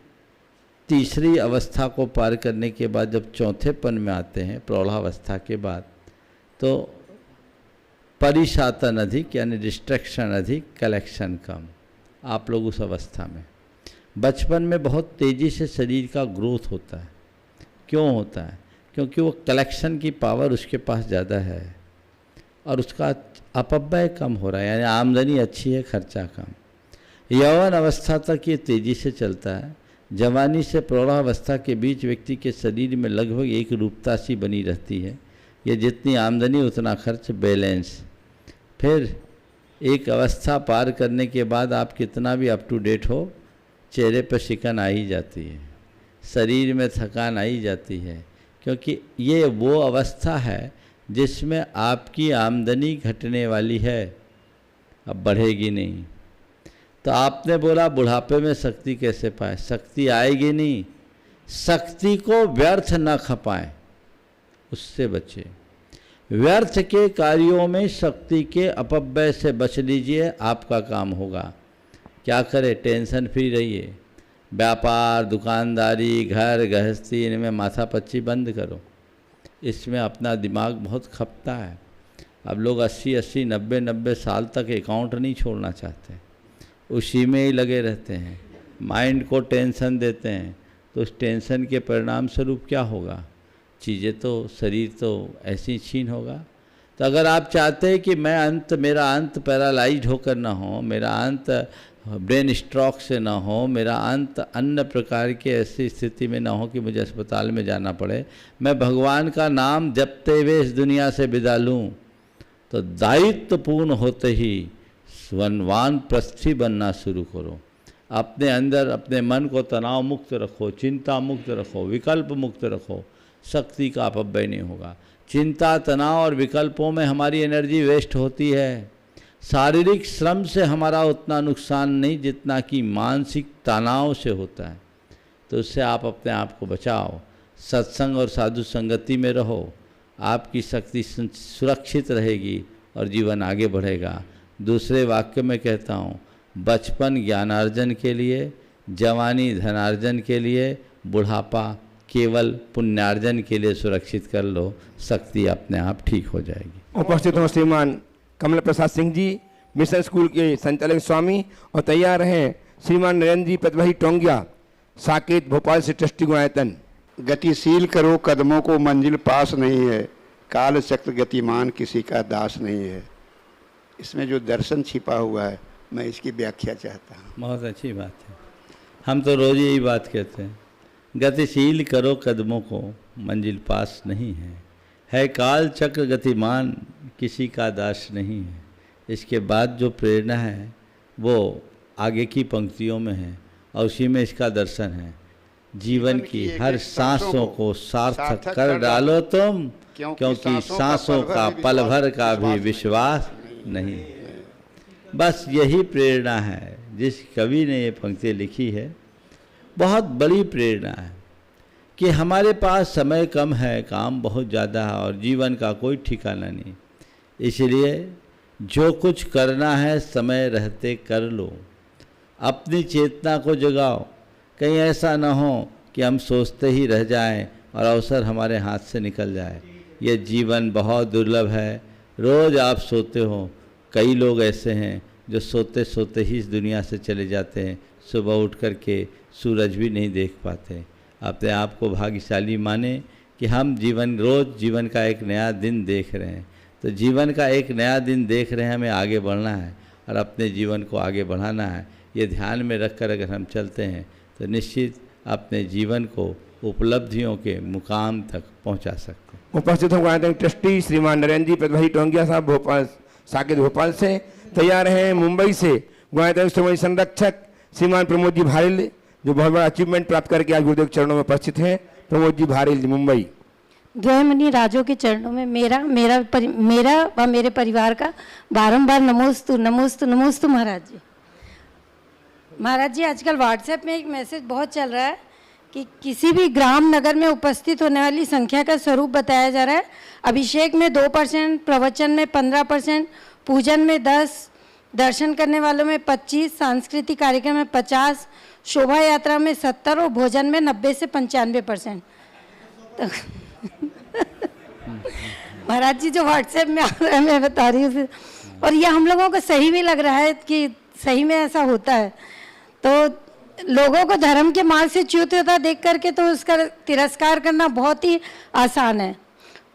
तीसरी अवस्था को पार करने के बाद जब चौथेपन में आते हैं, प्रौढ़ावस्था के बाद, तो परिशातन अधिक यानी डिस्ट्रैक्शन अधिक, कलेक्शन कम। आप लोग उस अवस्था में, बचपन में बहुत तेज़ी से शरीर का ग्रोथ होता है। क्यों होता है? क्योंकि वो कलेक्शन की पावर उसके पास ज़्यादा है और उसका अपव्यय कम हो रहा है, यानी आमदनी अच्छी है, खर्चा कम। यौवन अवस्था तक ये तेज़ी से चलता है। जवानी से प्रौढ़ावस्था के बीच व्यक्ति के शरीर में लगभग एक रूपता सी बनी रहती है। ये जितनी आमदनी उतना खर्च, बैलेंस। फिर एक अवस्था पार करने के बाद आप कितना भी अप टू डेट हो, चेहरे पर शिकन आ ही जाती है, शरीर में थकान आ ही जाती है। क्योंकि ये वो अवस्था है जिसमें आपकी आमदनी घटने वाली है, अब बढ़ेगी नहीं। तो आपने बोला बुढ़ापे में शक्ति कैसे पाए? शक्ति आएगी नहीं। शक्ति को व्यर्थ न खपाएं, उससे बचे। व्यर्थ के कार्यों में शक्ति के अपव्यय से बच लीजिए, आपका काम होगा। क्या करें? टेंशन फ्री रहिए। व्यापार, दुकानदारी, घर गृहस्थी, इनमें माथापच्ची बंद करो। इसमें अपना दिमाग बहुत खपता है। अब लोग 80-80, 90-90 साल तक अकाउंट नहीं छोड़ना चाहते, उसी में ही लगे रहते हैं, माइंड को टेंशन देते हैं। तो उस टेंशन के परिणाम स्वरूप क्या होगा? चीज़ें तो, शरीर तो ऐसी छीन होगा। तो अगर आप चाहते हैं कि मेरा अंत पैरालाइज होकर ना हो, मेरा अंत ब्रेन स्ट्रोक से ना हो, मेरा अंत अन्य प्रकार की ऐसी स्थिति में ना हो कि मुझे अस्पताल में जाना पड़े, मैं भगवान का नाम जपते हुए इस दुनिया से विदा लूँ, तो दायित्व पूर्ण होते ही वनवान प्रस्थी बनना शुरू करो। अपने अंदर अपने मन को तनाव मुक्त रखो, चिंता मुक्त रखो, विकल्प मुक्त रखो, शक्ति का अपव्यय नहीं होगा। चिंता, तनाव और विकल्पों में हमारी एनर्जी वेस्ट होती है। शारीरिक श्रम से हमारा उतना नुकसान नहीं जितना कि मानसिक तनाव से होता है। तो उससे आप अपने आप को बचाओ, सत्संग और साधु संगति में रहो, आपकी शक्ति सुरक्षित रहेगी और जीवन आगे बढ़ेगा। दूसरे वाक्य में कहता हूँ, बचपन ज्ञानार्जन के लिए, जवानी धनार्जन के लिए, बुढ़ापा केवल पुण्यार्जन के लिए सुरक्षित कर लो, शक्ति अपने आप ठीक हो जाएगी। उपस्थित हो श्रीमान कमल प्रसाद सिंह जी, मिशन स्कूल के संचालक स्वामी, और तैयार हैं श्रीमान नरेंद्र जी प्रतिभाई टोंगिया, साकेत भोपाल से ट्रस्टी गुणायतन। गतिशील करो कदमों को, मंजिल पास नहीं है, काल चक्र गतिमान किसी का दास नहीं है। इसमें जो दर्शन छिपा हुआ है, मैं इसकी व्याख्या चाहता हूँ। बहुत अच्छी बात है। हम तो रोज़ यही बात कहते हैं, गतिशील करो कदमों को, मंजिल पास नहीं है काल चक्र गतिमान, किसी का दास नहीं है। इसके बाद जो प्रेरणा है वो आगे की पंक्तियों में है और उसी में इसका दर्शन है। जीवन की हर सांसों को सार्थक कर डालो तुम, क्योंकि सांसों का पल भर का भी विश्वास नहीं है। बस यही प्रेरणा है जिस कवि ने ये पंक्ति लिखी है, बहुत बड़ी प्रेरणा है कि हमारे पास समय कम है, काम बहुत ज़्यादा है और जीवन का कोई ठिकाना नहीं। इसलिए जो कुछ करना है समय रहते कर लो, अपनी चेतना को जगाओ। कहीं ऐसा ना हो कि हम सोचते ही रह जाएं और अवसर हमारे हाथ से निकल जाए। ये जीवन बहुत दुर्लभ है। रोज़ आप सोते हो, कई लोग ऐसे हैं जो सोते सोते ही इस दुनिया से चले जाते हैं, सुबह उठ कर के सूरज भी नहीं देख पाते। अपने आप को भाग्यशाली माने कि हम रोज़ जीवन का एक नया दिन देख रहे हैं। तो जीवन का एक नया दिन देख रहे हैं, हमें आगे बढ़ना है और अपने जीवन को आगे बढ़ाना है। ये ध्यान में रख कर अगर हम चलते हैं तो निश्चित अपने जीवन को उपलब्धियों के मुकाम तक पहुंचा सकते हैं। उपस्थित होंगे गायत्री ट्रस्टी श्रीमान नरेंद्र जी प्रतिभाई टोंगिया साहब भोपाल, साकेत भोपाल से। तैयार हैं मुंबई से गायत्री श्रोमणी संरक्षक श्रीमान प्रमोद जी भारिल, जो बहुत बड़ा अचीवमेंट प्राप्त करके आज गुरुदेव के चरणों में उपस्थित हैं। प्रमोद जी भारिल जी मुंबई। द्वयमणि राजों के चरणों में मेरा व मेरे परिवार का बारंबार नमोस्तु नमोस्तु नमोस्तु महाराज जी। महाराज जी, आजकल व्हाट्सएप में एक मैसेज बहुत चल रहा है कि किसी भी ग्राम नगर में उपस्थित होने वाली संख्या का स्वरूप बताया जा रहा है। अभिषेक में 2%, प्रवचन में 15%, पूजन में 10%, दर्शन करने वालों में 25%, सांस्कृतिक कार्यक्रम में 50%, शोभा यात्रा में 70% और भोजन में 90 से 95%। तो महाराज जी जो व्हाट्सएप में आ रहा है मैं बता रही हूँ, और ये हम लोगों को सही भी लग रहा है कि सही में ऐसा होता है। तो लोगों को धर्म के मार्ग से च्युत होता देख करके तो उसका तिरस्कार करना बहुत ही आसान है,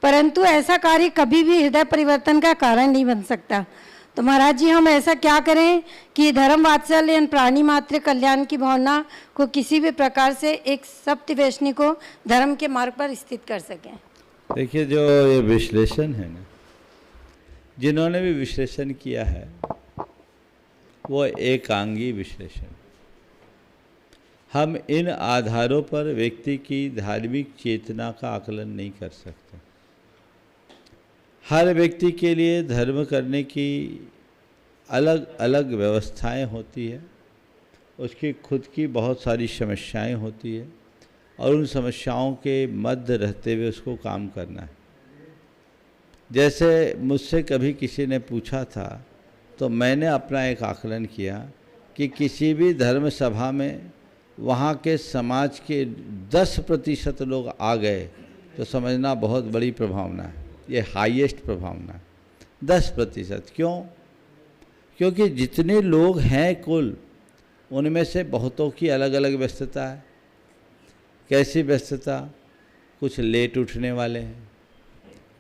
परंतु ऐसा कार्य कभी भी हृदय परिवर्तन का कारण नहीं बन सकता। तो महाराज जी, हम ऐसा क्या करें कि धर्म वात्सल्य यानी प्राणी मात्र कल्याण की भावना को किसी भी प्रकार से एक सप्तवैष्णी को धर्म के मार्ग पर स्थित कर सकें। देखिए, जो ये विश्लेषण है ना, जिन्होंने भी विश्लेषण किया है वो एकांगी विश्लेषण। हम इन आधारों पर व्यक्ति की धार्मिक चेतना का आकलन नहीं कर सकते। हर व्यक्ति के लिए धर्म करने की अलग अलग व्यवस्थाएं होती है, उसकी खुद की बहुत सारी समस्याएं होती है और उन समस्याओं के मध्य रहते हुए उसको काम करना है। जैसे मुझसे कभी किसी ने पूछा था तो मैंने अपना एक आकलन किया कि किसी भी धर्म सभा में वहाँ के समाज के 10% लोग आ गए तो समझना बहुत बड़ी प्रभावना है, ये हाईएस्ट प्रभावना है। 10%। क्यों? क्योंकि जितने लोग हैं कुल, उनमें से बहुतों की अलग अलग व्यस्तता है। कैसी व्यस्तता? कुछ लेट उठने वाले हैं,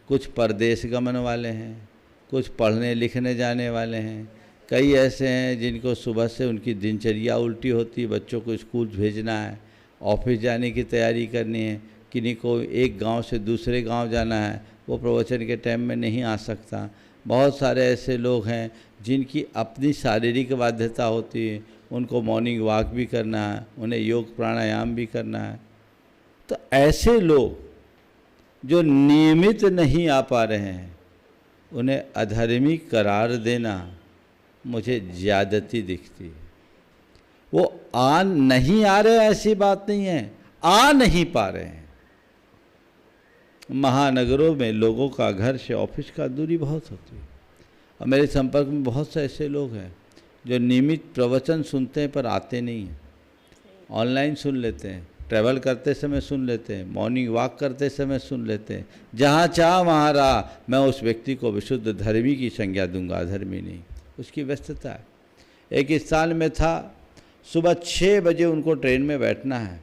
कुछ परदेश गमन वाले हैं, कुछ पढ़ने लिखने जाने वाले हैं, कई ऐसे हैं जिनको सुबह से उनकी दिनचर्या उल्टी होती है, बच्चों को स्कूल भेजना है, ऑफिस जाने की तैयारी करनी है, किन्हीं को एक गांव से दूसरे गांव जाना है, वो प्रवचन के टाइम में नहीं आ सकता। बहुत सारे ऐसे लोग हैं जिनकी अपनी शारीरिक बाध्यता होती है, उनको मॉर्निंग वॉक भी करना है, उन्हें योग प्राणायाम भी करना है। तो ऐसे लोग जो नियमित नहीं आ पा रहे हैं, उन्हें अधर्मी करार देना मुझे ज़्यादती दिखती है। वो आ नहीं आ रहे, ऐसी बात नहीं है, आ नहीं पा रहे हैं। महानगरों में लोगों का घर से ऑफिस का दूरी बहुत होती है और मेरे संपर्क में बहुत से ऐसे लोग हैं जो नियमित प्रवचन सुनते हैं पर आते नहीं हैं। ऑनलाइन सुन लेते हैं, ट्रैवल करते समय सुन लेते हैं, मॉर्निंग वॉक करते समय सुन लेते हैं। जहाँ चाह वहाँ रहा, मैं उस व्यक्ति को विशुद्ध धर्मी की संज्ञा दूंगा, अधर्मी नहीं। उसकी व्यस्तता है। एक स्थान में था, सुबह 6 बजे उनको ट्रेन में बैठना है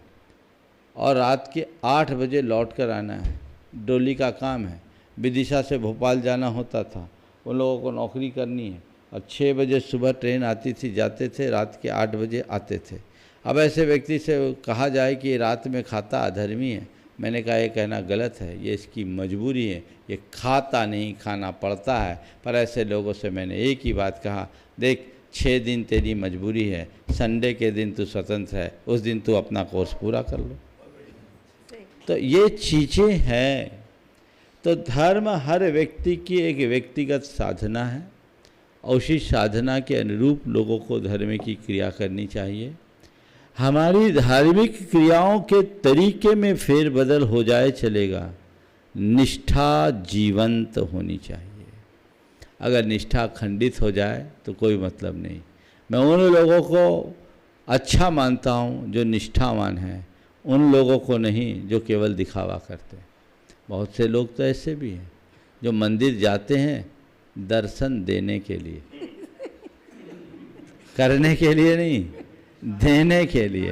और रात के 8 बजे लौट कर आना है। डोली का काम है, विदिशा से भोपाल जाना होता था, उन लोगों को नौकरी करनी है और 6 बजे सुबह ट्रेन आती थी, जाते थे, रात के 8 बजे आते थे। अब ऐसे व्यक्ति से कहा जाए कि रात में खाता अधर्मी है, मैंने कहा ये कहना गलत है, ये इसकी मजबूरी है, ये खाता नहीं, खाना पड़ता है। पर ऐसे लोगों से मैंने एक ही बात कहा, देख 6 दिन तेरी मजबूरी है, संडे के दिन तू स्वतंत्र है, उस दिन तू अपना कोर्स पूरा कर लो। तो ये चीज़ें हैं। तो धर्म हर व्यक्ति की एक व्यक्तिगत साधना है और उसी साधना के अनुरूप लोगों को धर्म की क्रिया करनी चाहिए। हमारी धार्मिक क्रियाओं के तरीके में फेरबदल हो जाए चलेगा, निष्ठा जीवंत होनी चाहिए। अगर निष्ठा खंडित हो जाए तो कोई मतलब नहीं। मैं उन लोगों को अच्छा मानता हूँ जो निष्ठावान हैं, उन लोगों को नहीं जो केवल दिखावा करते हैं। बहुत से लोग तो ऐसे भी हैं जो मंदिर जाते हैं दर्शन देने के लिए, करने के लिए नहीं, देने के लिए।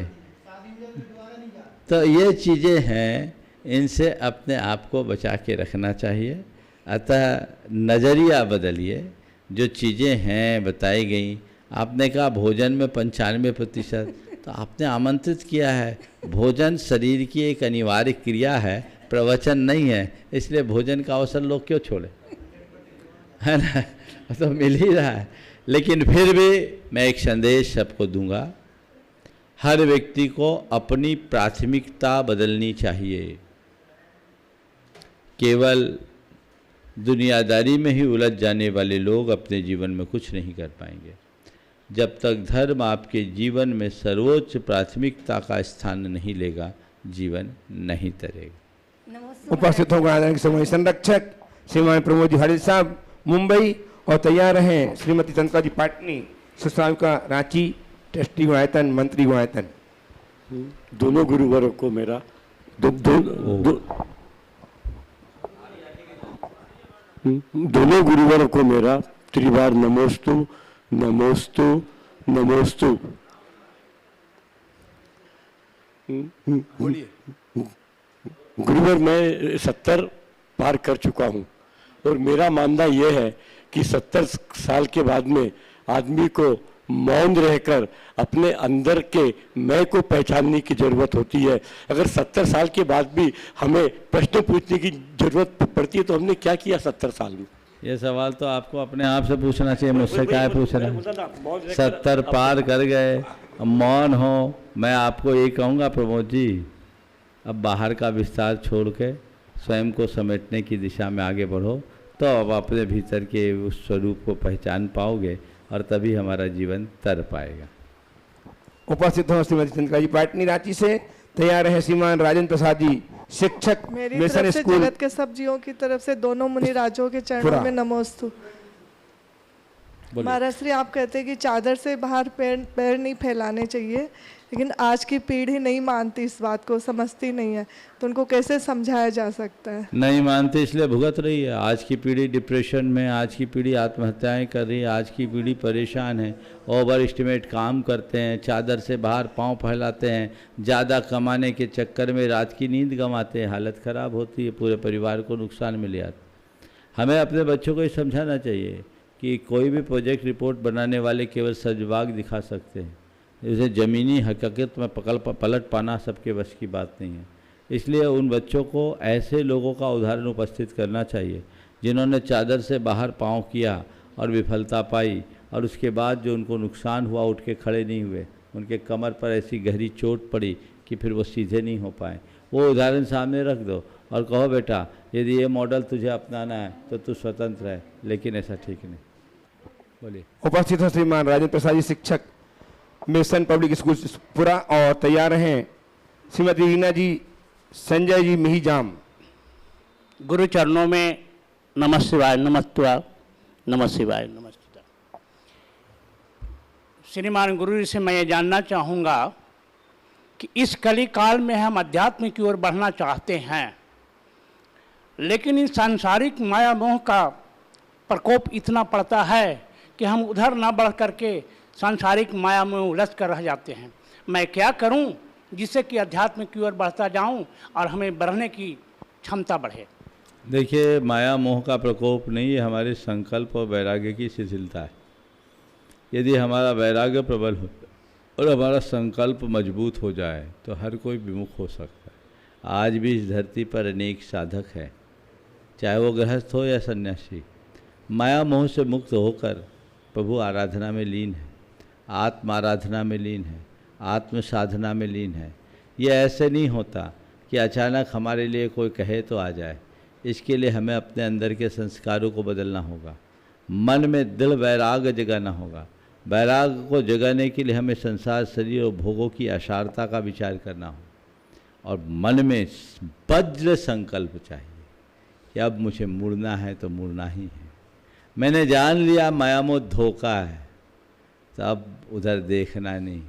तो ये चीज़ें हैं, इनसे अपने आप को बचा के रखना चाहिए। अतः नज़रिया बदलिए। जो चीज़ें हैं बताई गई, आपने कहा भोजन में 95%, तो आपने आमंत्रित किया है। भोजन शरीर की एक अनिवार्य क्रिया है, प्रवचन नहीं है, इसलिए भोजन का अवसर लोग क्यों छोड़े, है ना। तो मिल ही रहा है। लेकिन फिर भी मैं एक संदेश सबको दूंगा, हर व्यक्ति को अपनी प्राथमिकता बदलनी चाहिए। केवल दुनियादारी में ही उलझ जाने वाले लोग अपने जीवन में कुछ नहीं कर पाएंगे। जब तक धर्म आपके जीवन में सर्वोच्च प्राथमिकता का स्थान नहीं लेगा, जीवन नहीं तरेगा। उपस्थित होगा आदरणीय समूह संरक्षक श्रीमान प्रमोद जी हरित साहब मुंबई, और तैयार हैं श्रीमती चंद्रिका जी पाटनी, सुश्राविका रांची, ट्रस्टी गुणायतन, मंत्री गुणायतन। दोनों गुरुवरों को मेरा दोनों गुरुवरों को मेरा त्रिवार नमोस्तु नमोस्तु नमोस्तु। गुरुवर, मैं 70 पार कर चुका हूँ और मेरा मानना यह है कि 70 साल के बाद में आदमी को मौन रहकर अपने अंदर के मैं को पहचानने की जरूरत होती है। अगर 70 साल के बाद भी हमें प्रश्न पूछने की जरूरत पड़ती है तो हमने क्या किया 70 साल में? ये सवाल तो आपको अपने आप से पूछना चाहिए, मुझसे क्या पूछ रहे हैं। 70 पार कर गए, मौन हो। मैं आपको ये कहूँगा प्रमोद जी, अब बाहर का विस्तार छोड़ के स्वयं को समेटने की दिशा में आगे बढ़ो, तो अब अपने भीतर के उस स्वरूप को पहचान पाओगे और तभी हमारा जीवन तर पाएगा। उपस्थित हो श्रीमती चंद्रिका जी पाटनी रांची से, तैयार है श्रीमान राजेंद्र प्रसाद जी शिक्षक मेरी मिशन तरफ से स्कूल। जगत के सब जीवों की तरफ से दोनों मुनि राजों के चरणों में नमोस्तु। महाराज श्री, आप कहते हैं कि चादर से बाहर पैर नहीं फैलाने चाहिए, लेकिन आज की पीढ़ी नहीं मानती इस बात को, समझती नहीं है, तो उनको कैसे समझाया जा सकता है? नहीं मानते इसलिए भुगत रही है। आज की पीढ़ी डिप्रेशन में, आज की पीढ़ी आत्महत्याएं कर रही है, आज की पीढ़ी परेशान है, ओवर एस्टिमेट काम करते हैं, चादर से बाहर पांव फैलाते हैं, ज़्यादा कमाने के चक्कर में रात की नींद गंवाते हैं, हालत ख़राब होती है, पूरे परिवार को नुकसान मिल जाता है। हमें अपने बच्चों को ये समझाना चाहिए कि कोई भी प्रोजेक्ट रिपोर्ट बनाने वाले केवल सजबाग दिखा सकते हैं, इसे ज़मीनी हकीकत में पलट पाना सबके बस की बात नहीं है। इसलिए उन बच्चों को ऐसे लोगों का उदाहरण उपस्थित करना चाहिए जिन्होंने चादर से बाहर पाँव किया और विफलता पाई, और उसके बाद जो उनको नुकसान हुआ उठ के खड़े नहीं हुए, उनके कमर पर ऐसी गहरी चोट पड़ी कि फिर वो सीधे नहीं हो पाए। वो उदाहरण सामने रख दो और कहो बेटा यदि ये मॉडल तुझे अपनाना है तो तू स्वतंत्र है, लेकिन ऐसा ठीक नहीं। बोलिए। उपस्थित हो श्रीमान राजेंद्र प्रसाद जी शिक्षक मिशन पब्लिक स्कूल पुरा, और तैयार हैं श्रीमती रीना जी संजय जी मिहिजाम। गुरु चरणों में नमः शिवाय, नमस्ते, नमः शिवाय, नमस्ते। श्रीमान गुरु जी से मैं ये जानना चाहूँगा कि इस कली काल में हम अध्यात्म की ओर बढ़ना चाहते हैं, लेकिन इस सांसारिक माया मोह का प्रकोप इतना पड़ता है कि हम उधर ना बढ़ करके सांसारिक माया में उलझ कर रह जाते हैं। मैं क्या करूं जिससे कि अध्यात्म की ओर बढ़ता जाऊं और हमें बढ़ने की क्षमता बढ़े? देखिए, माया मोह का प्रकोप नहीं है, हमारे संकल्प और वैराग्य की शिथिलता है। यदि हमारा वैराग्य प्रबल और हमारा संकल्प मजबूत हो जाए तो हर कोई विमुख हो सकता है। आज भी इस धरती पर अनेक साधक हैं, चाहे वो गृहस्थ हो या सन्यासी, माया मोह से मुक्त होकर प्रभु आराधना में लीन है, आत्म आराधना में लीन है, आत्म साधना में लीन है। ये ऐसे नहीं होता कि अचानक हमारे लिए कोई कहे तो आ जाए। इसके लिए हमें अपने अंदर के संस्कारों को बदलना होगा, मन में दिल वैराग्य जगाना होगा। वैराग्य को जगाने के लिए हमें संसार, शरीर और भोगों की असारता का विचार करना हो और मन में वज्र संकल्प चाहिए कि अब मुझे मुड़ना है तो मुड़ना ही है। मैंने जान लिया मायामोह धोखा है, तो अब उधर देखना नहीं,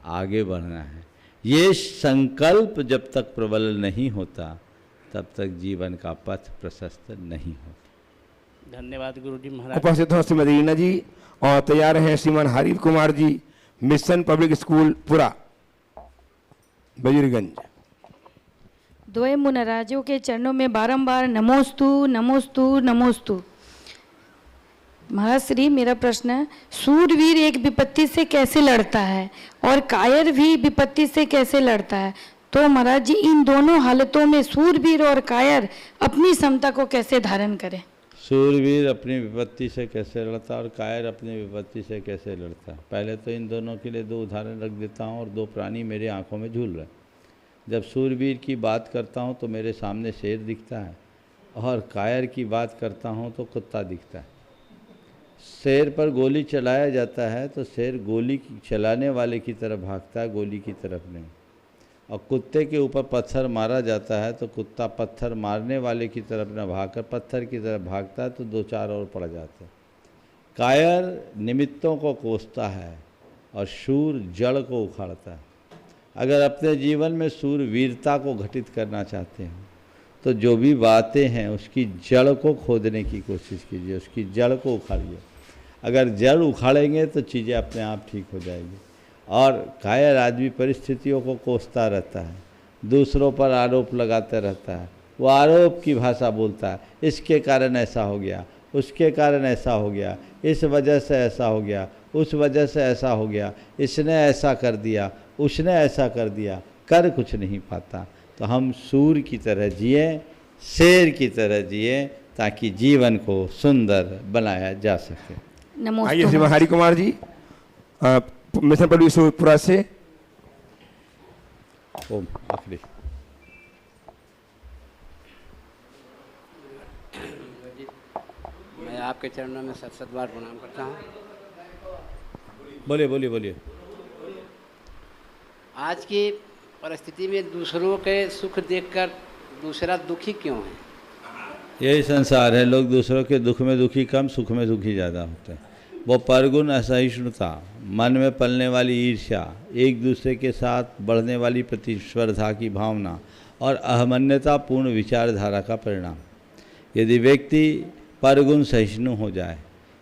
आगे बढ़ना है। ये संकल्प जब तक प्रबल नहीं होता तब तक जीवन का पथ प्रशस्त नहीं होता। धन्यवाद गुरुजी महाराज। उपस्थित हो श्रीमती रीना जी और तैयार हैं श्रीमान हरीफ Kumar ji, mission public school पुरा, बजीरगंज। द्वय मुनराजों के चरणों में बारंबार नमोस्तु नमोस्तु नमोस्तु। महाराज श्री, मेरा प्रश्न है, सूरवीर एक विपत्ति से कैसे लड़ता है और कायर भी विपत्ति से कैसे लड़ता है? तो महाराज जी, इन दोनों हालतों में सूरवीर और कायर अपनी क्षमता को कैसे धारण करें? सूरवीर अपनी विपत्ति से कैसे लड़ता और कायर अपनी विपत्ति से कैसे लड़ता? पहले तो इन दोनों के लिए दो उदाहरण रख देता हूँ और दो प्राणी मेरे आंखों में झूल रहे। जब सूरवीर की बात करता हूँ तो मेरे सामने शेर दिखता है और कायर की बात करता हूँ तो कुत्ता दिखता है। शेर पर गोली चलाया जाता है तो शेर गोली चलाने वाले की तरफ भागता है, गोली की तरफ नहीं। और कुत्ते के ऊपर पत्थर मारा जाता है तो कुत्ता पत्थर मारने वाले की तरफ न भागकर पत्थर की तरफ भागता है, तो दो चार और पड़ जाते हैं। कायर निमित्तों को कोसता है और शूर जड़ को उखाड़ता है। अगर अपने जीवन में शूरवीरता को घटित करना चाहते हो तो जो भी बातें हैं उसकी जड़ को खोदने की कोशिश कीजिए, उसकी जड़ को उखाड़िए। अगर जड़ उखाड़ेंगे तो चीज़ें अपने आप ठीक हो जाएगी। और कायर आदमी परिस्थितियों को कोसता रहता है, दूसरों पर आरोप लगाते रहता है, वो आरोप की भाषा बोलता है, इसके कारण ऐसा हो गया, उसके कारण ऐसा हो गया, इस वजह से ऐसा हो गया, उस वजह से ऐसा हो गया, इसने ऐसा कर दिया, उसने ऐसा कर दिया, कर कुछ नहीं पाता। तो हम सूर की तरह जिए, शेर की तरह जिए, ताकि जीवन को सुंदर बनाया जा सके। आइए Shri Hari Kumar ji, mission public school पुरा से। ओम आखिरी। मैं आपके चरणों में सत बार प्रणाम करता हूँ। बोलिए बोलिए बोलिए। आज की परिस्थिति में दूसरों के सुख देखकर दूसरा दुखी क्यों है? यही संसार है, लोग दूसरों के दुख में दुखी कम, सुख में दुखी ज़्यादा होते हैं। वो परगुण असहिष्णुता, मन में पलने वाली ईर्ष्या, एक दूसरे के साथ बढ़ने वाली प्रतिस्पर्धा की भावना और अहमन्यतापूर्ण विचारधारा का परिणाम। यदि व्यक्ति परगुण सहिष्णु हो जाए,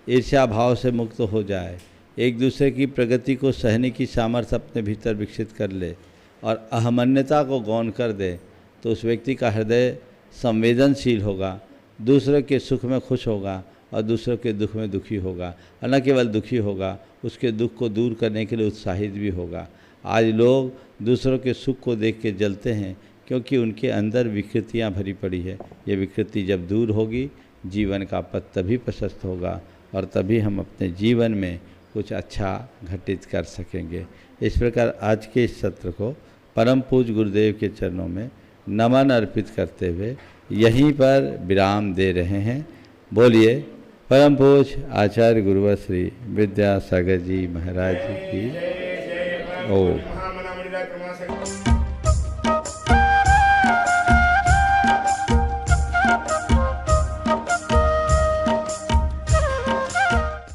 ईर्ष्या भाव से मुक्त हो जाए, एक दूसरे की प्रगति को सहने की सामर्थ्य अपने भीतर विकसित कर ले और अहमन्यता को गौण कर दे, तो उस व्यक्ति का हृदय संवेदनशील होगा, दूसरे के सुख में खुश होगा और दूसरों के दुख में दुखी होगा। और न केवल दुखी होगा, उसके दुख को दूर करने के लिए उत्साहित भी होगा। आज लोग दूसरों के सुख को देख के जलते हैं क्योंकि उनके अंदर विकृतियां भरी पड़ी है। ये विकृति जब दूर होगी, जीवन का पथ तभी प्रशस्त होगा और तभी हम अपने जीवन में कुछ अच्छा घटित कर सकेंगे। इस प्रकार आज के इस सत्र को परम पूज्य गुरुदेव के चरणों में नमन अर्पित करते हुए यहीं पर विराम दे रहे हैं। बोलिए परम पूज्य आचार्य गुरुवर श्री विद्यासागर जी महाराज जी की ओम।